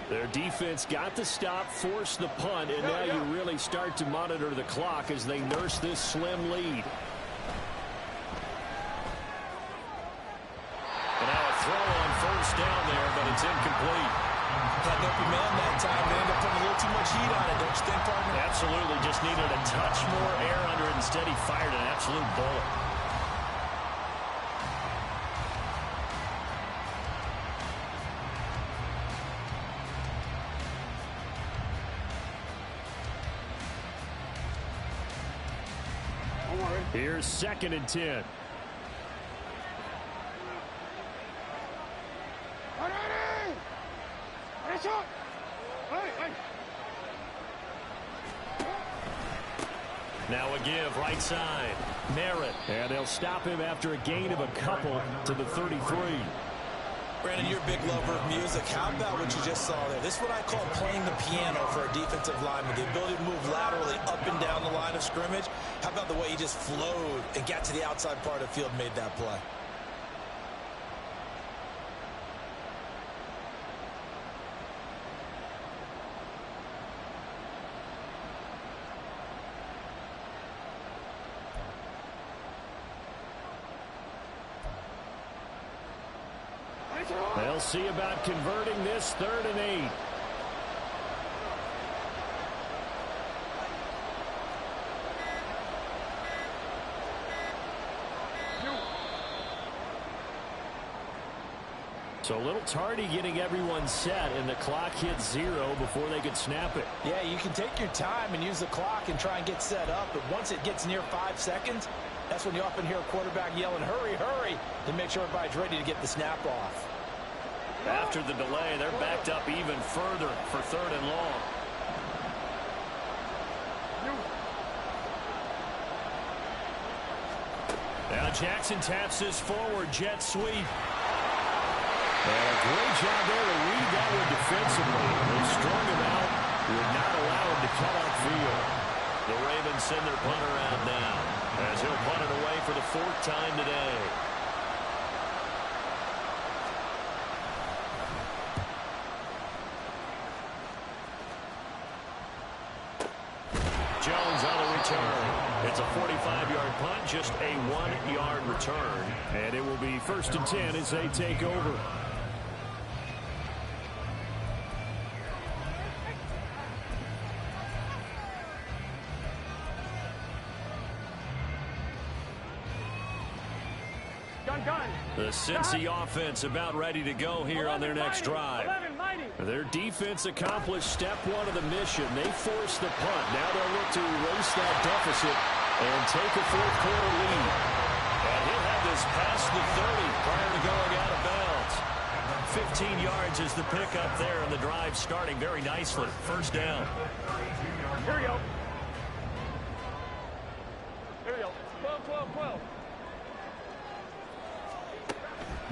Their defense got the stop, forced the punt, and now you really start to monitor the clock as they nurse this slim lead. And now a throw on 1st down there, but it's incomplete. Cutting up your man that time. They end up putting a little too much heat on it, don't you think, partner? Absolutely, just needed a touch more air under it. Instead, he fired an absolute bullet. Here's 2nd and 10. Now a give, right side. Merritt. And they'll stop him after a gain of a couple to the 33. Brandon, you're a big lover of music. How about what you just saw there? This is what I call playing the piano for a defensive lineman. The ability to move laterally up and down the line of scrimmage. How about the way he just flowed and got to the outside part of the field and made that play? They'll see about converting this 3rd and 8. So a little tardy getting everyone set, and the clock hits 0 before they could snap it. Yeah, you can take your time and use the clock and try and get set up, but once it gets near 5 seconds, that's when you often hear a quarterback yelling, hurry, hurry, to make sure everybody's ready to get the snap off. After the delay, they're backed up even further for 3rd and long. Now Jackson taps this forward jet sweep. And a great job there to read that one defensively. They strung him out, would not allow him to cut upfield. The Ravens send their punter out now as he'll punt it away for the 4th time today. Jones on the return. It's a 45-yard punt, just a 1-yard return. And it will be 1st and 10 as they take over. The Cincy offense about ready to go here on their next drive. Their defense accomplished step 1 of the mission. They forced the punt. Now they'll look to erase that deficit and take a 4th quarter lead. And he'll have this past the 30 prior to going out of bounds. 15 yards is the pickup there, and the drive starting very nicely. 1st down. Here we go. Here we go. 12, 12, 12.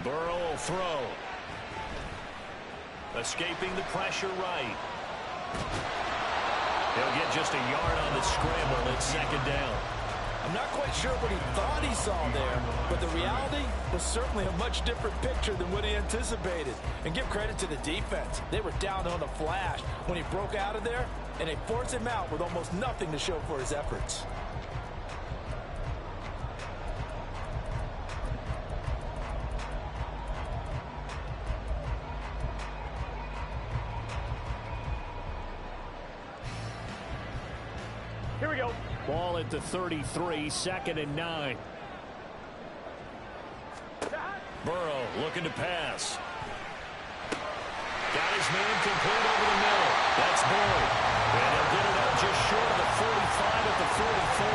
Burrow will throw. Escaping the pressure right. He'll get just a yard on the scramble. It's 2nd down. I'm not quite sure what he thought he saw there, but the reality was certainly a much different picture than what he anticipated. And give credit to the defense. They were down on a flash when he broke out of there, and they forced him out with almost nothing to show for his efforts. Here we go. Ball at the 33, 2nd and 9. Burrow looking to pass. Got his man complete over the middle. That's Boyd. And he'll get it up just short of the 45 at the 44.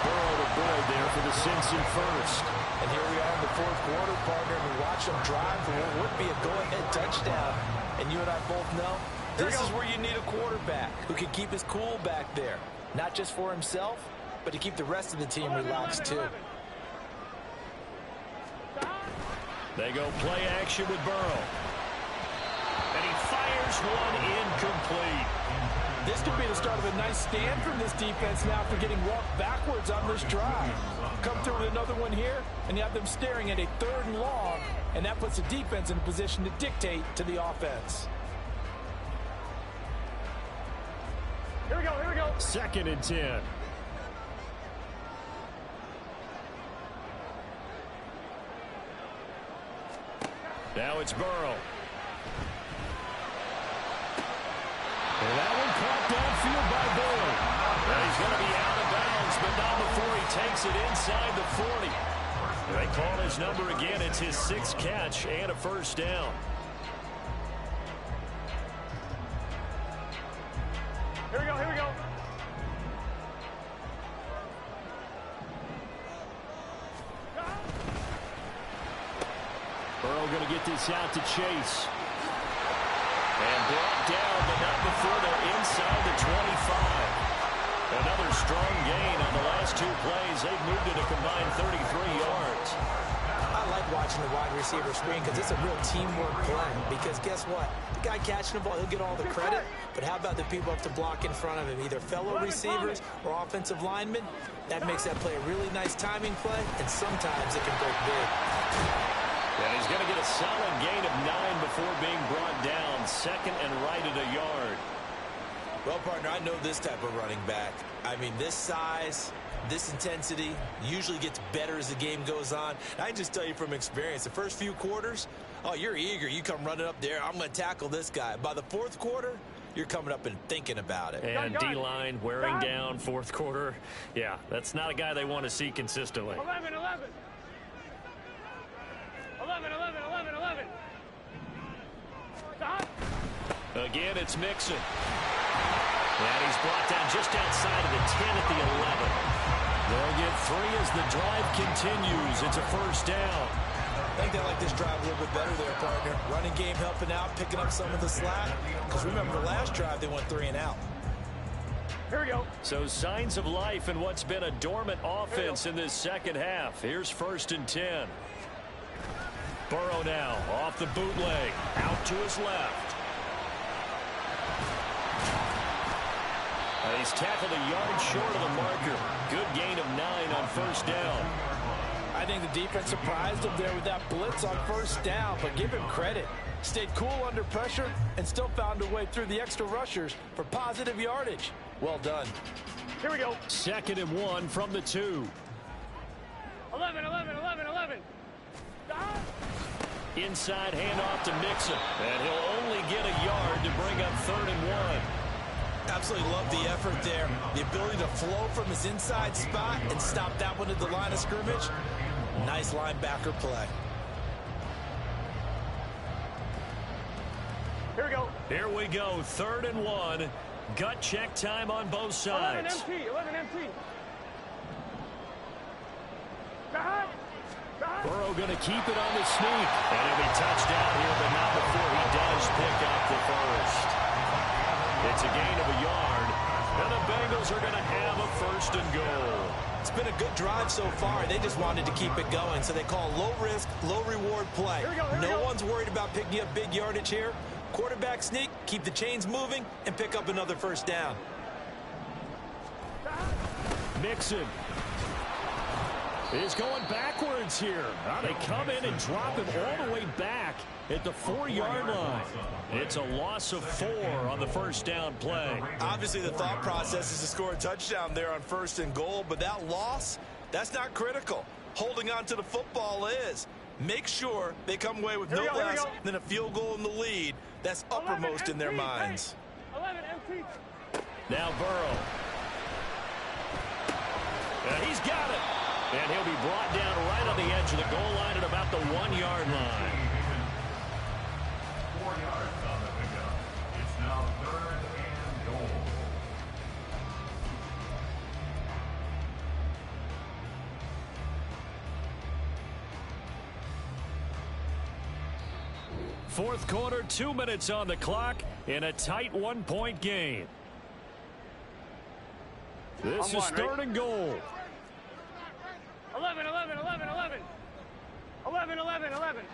Burrow to Boyd there for the Simpson first. And here we are in the fourth quarter, partner, and we watch them drive for what would be a go-ahead touchdown. And you and I both know this is where you need a quarterback who can keep his cool back there. Not just for himself, but to keep the rest of the team relaxed too. They go play action with Burrow. And he fires one incomplete. This could be the start of a nice stand from this defense now for getting walked backwards on this drive. Come through with another one here, and you have them staring at a 3rd and long, and that puts the defense in a position to dictate to the offense. Here we go, here we go. 2nd and 10. Now it's Burrow. And that one caught downfield by Boyd. And he's going to be out of bounds, but not before he takes it inside the 40. They call his number again. It's his 6th catch and a first down. Here we go, here we go. Burrow going to get this out to Chase. And brought down, but not before they're inside the 25. Another strong gain on the last 2 plays. They've moved it a combined 33 yards. I like watching the wide receiver screen because it's a real teamwork play. Because guess what? The guy catching the ball, he'll get all the credit. But how about the people up to block in front of him? Either fellow receivers or offensive linemen. That makes that play a really nice timing play. And sometimes it can go big. And he's going to get a solid gain of 9 before being brought down. 2nd and right at a yard. Well, partner, I know this type of running back. I mean, this size, this intensity usually gets better as the game goes on. I can just tell you from experience, the first few quarters, oh, you're eager. You come running up there. I'm going to tackle this guy. By the 4th quarter, you're coming up and thinking about it. And D-line wearing down 4th quarter. Yeah, that's not a guy they want to see consistently. 11, 11. 11, 11, 11, 11. Stop. Again, it's Mixon. And he's brought down just outside of the 10 at the 11. They'll get 3 as the drive continues. It's a first down. I think they like this drive a little bit better there, partner. Running game helping out, picking up some of the slack. Because remember, the last drive, they went 3 and out. Here we go. So signs of life in what's been a dormant offense in this 2nd half. Here's 1st and 10. Burrow now off the bootleg, out to his left. And he's tackled a yard short of the marker. Good gain of 9 on first down. I think the defense surprised him there with that blitz on first down, but give him credit. Stayed cool under pressure and still found a way through the extra rushers for positive yardage. Well done. Here we go. 2nd and 1 from the 2. 11, 11, 11, 11. Stop. Inside handoff to Mixon. And he'll only get a yard to bring up 3rd and 1. Absolutely love the effort there. The ability to flow from his inside spot and stop that one at the line of scrimmage. Nice linebacker play. Here we go. Here we go. 3rd and 1. Gut check time on both sides. 11 MT, 11 MT. Stop. Stop. Burrow going to keep it on the sneak. And he'll be touched down here, but not before he does pick up the first. It's a gain of a yard. And the Bengals are going to have a 1st and goal. It's been a good drive so far. They just wanted to keep it going, so they call low-risk, low-reward play. Here we go, no one's worried about picking up big yardage here. Quarterback sneak, keep the chains moving, and pick up another first down. Mixon is going backwards here. They come in and drop him all the way back at the 4-yard line. It's a loss of 4 on the first down play. Obviously, the thought process is to score a touchdown there on 1st and goal, but that loss, that's not critical. Holding on to the football is. Make sure they come away with no less than a field goal in the lead. That's uppermost in their minds. 11 MT. Now Burrow. And he's got it. And he'll be brought down right on the edge of the goal line at about the 1-yard line. 4 yards on the pickup. It's now 3rd and goal. Fourth quarter, 2 minutes on the clock in a tight 1-point game. This is 3rd and goal. 11, 11, 11, 11. 11, 11, 11.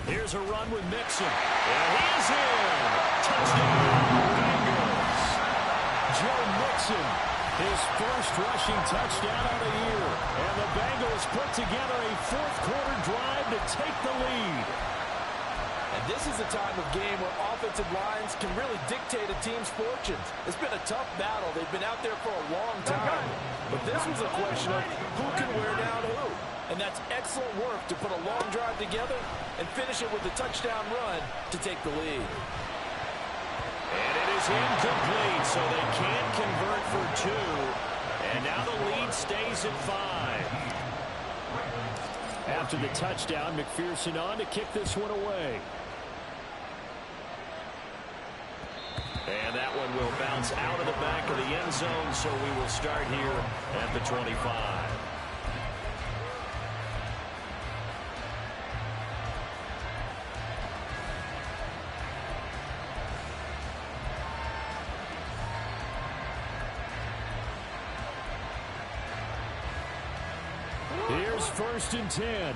Here's a run with Mixon. And he is in. Touchdown, Bengals. Joe Mixon, his first rushing touchdown of the year. And the Bengals put together a fourth quarter drive to take the lead. And this is a time of game where offensive lines can really dictate a team's fortunes. It's been a tough battle. They've been out there for a long time. But this was a question of who can wear down who. And that's excellent work to put a long drive together and finish it with a touchdown run to take the lead. And it is incomplete, so they can't convert for 2. And now the lead stays at 5. After the touchdown, McPherson on to kick this one away. And that one will bounce out of the back of the end zone, so we will start here at the 25. Here's 1st and 10.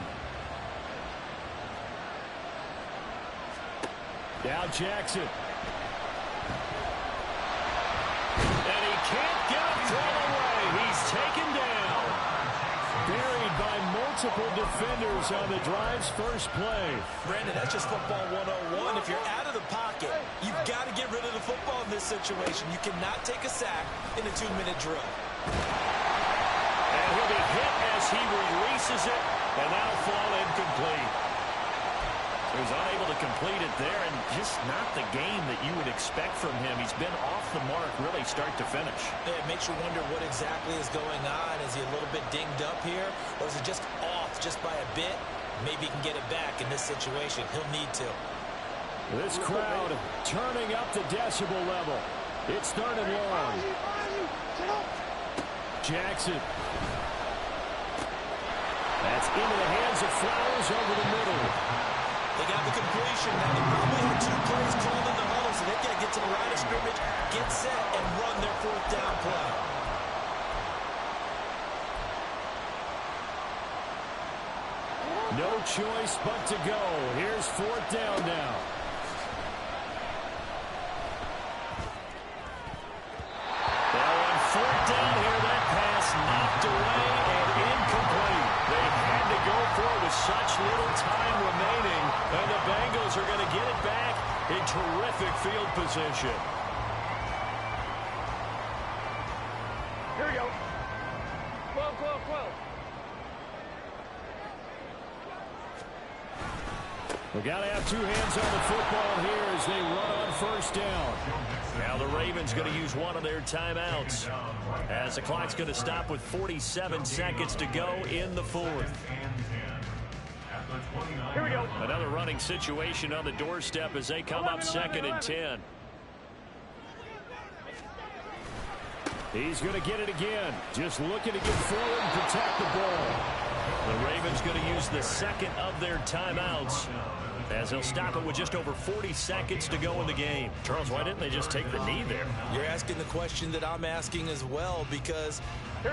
Now Jackson. And he can't get a throw away. He's taken down. Buried by multiple defenders on the drive's first play. Brandon, that's just football 101. If you're out of the pocket, you've got to get rid of the football in this situation. You cannot take a sack in a 2-minute drill. And he'll be hit as he releases it, and that'll fall incomplete. He was unable to complete it there, and just not the game that you would expect from him. He's been off the mark really start to finish. It makes you wonder what exactly is going on. Is he a little bit dinged up here, or is it just off just by a bit? Maybe he can get it back in this situation. He'll need to. This crowd turning up the decibel level. It's 3rd and long. Jackson. That's into the hands of Flowers over the middle. They got the completion. Now they probably had 2 plays called in the huddle, so they've got to get to the line of scrimmage, get set, and run their 4th down play. No choice but to go. Here's 4th down now. Now on 4th down here, that pass knocked away and incomplete. They had to go for it with such little time remaining, and the Bengals are going to get it back in terrific field position. Here we go. 12, 12, 12. We got to have 2 hands on the football here as they run on 1st down. Now the Ravens going to use one of their timeouts as the clock's going to stop with 47 seconds to go in the 4th. Here we go. Another running situation on the doorstep as they come up 2nd and 10. He's going to get it again. Just looking to get forward and protect the ball. The Ravens going to use the 2nd of their timeouts as they'll stop it with just over 40 seconds to go in the game. Charles, why didn't they just take the knee there? You're asking the question that I'm asking as well, because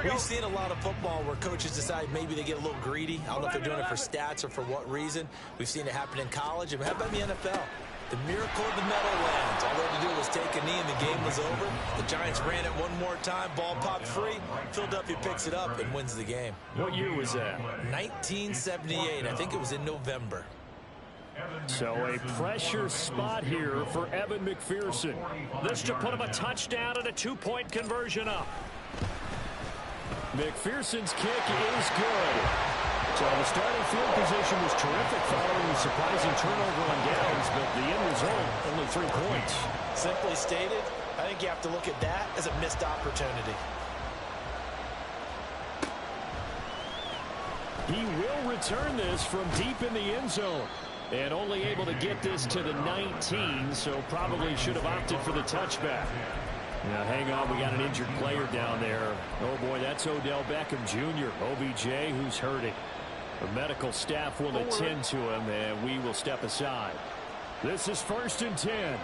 we've seen a lot of football where coaches decide maybe they get a little greedy. I don't know if they're doing it for stats or for what reason. We've seen it happen in college. And how about in the NFL? The miracle of the Meadowlands. All they had to do was take a knee and the game was over. The Giants ran it one more time. Ball popped free. Philadelphia picks it up and wins the game. What year was that? 1978. I think it was in November. So a pressure spot here for Evan McPherson. This to put him a touchdown and a 2-point conversion up. McPherson's kick is good. So the starting field position was terrific following the surprising turnover on downs, but the end result, only 3 points. Simply stated, I think you have to look at that as a missed opportunity. He will return this from deep in the end zone. And only able to get this to the 19, so probably should have opted for the touchback. Now, hang on, we got an injured player down there. Oh, boy, that's Odell Beckham Jr., OBJ, who's hurting. The medical staff will attend to him, and we will step aside. This is 1st and 10.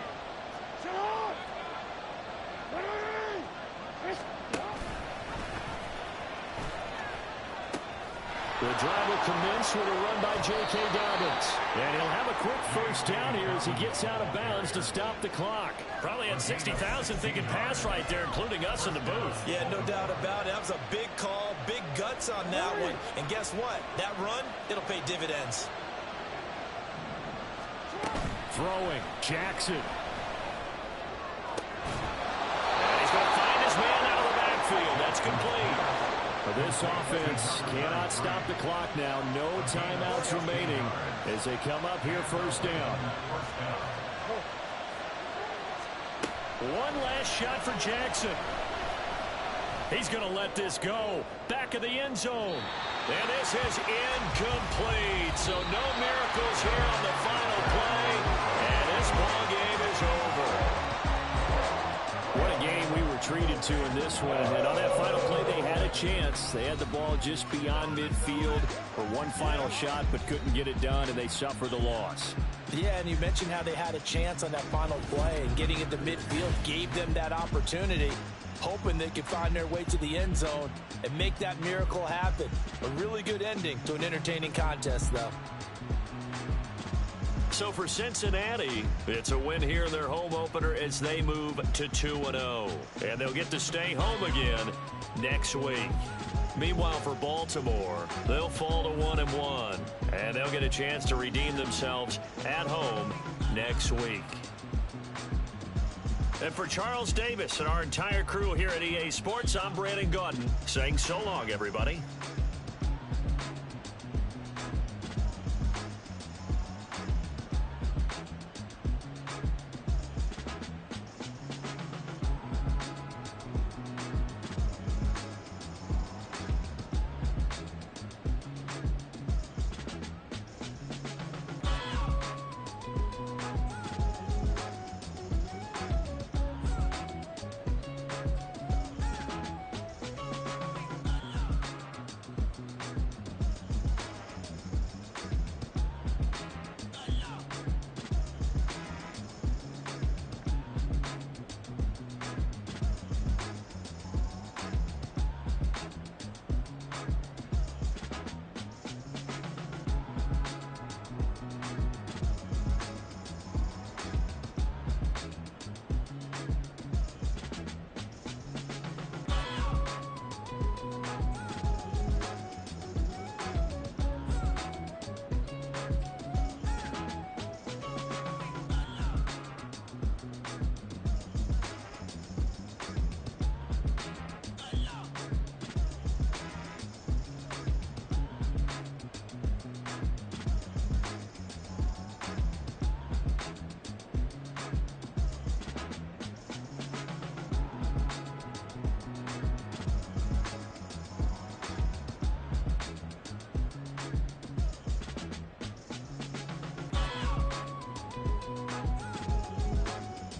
The drive will commence with a run by J.K. Dobbins. And he'll have a quick first down here as he gets out of bounds to stop the clock. Probably had 60,000 thinking pass right there, including us in the booth. Yeah, no doubt about it. That was a big call, big guts on that one. And guess what? That run, it'll pay dividends. Throwing, Jackson. And he's going to find his man out of the backfield. That's complete. This offense cannot stop the clock now. No timeouts remaining as they come up here 1st down. One last shot for Jackson. He's going to let this go. Back of the end zone. And this is incomplete. So no miracles here on the final play. And this ball game is over. What a game we were treated to in this one. And on that final play, they had a chance. They had the ball just beyond midfield for one final shot, but couldn't get it done, and they suffered the loss. Yeah, and you mentioned how they had a chance on that final play, and getting into midfield gave them that opportunity, hoping they could find their way to the end zone and make that miracle happen. A really good ending to an entertaining contest, though. So for Cincinnati, it's a win here in their home opener as they move to 2-0. And they'll get to stay home again next week. Meanwhile, for Baltimore, they'll fall to 1-1. And they'll get a chance to redeem themselves at home next week. And for Charles Davis and our entire crew here at EA Sports, I'm Brandon Gaudin saying so long, everybody.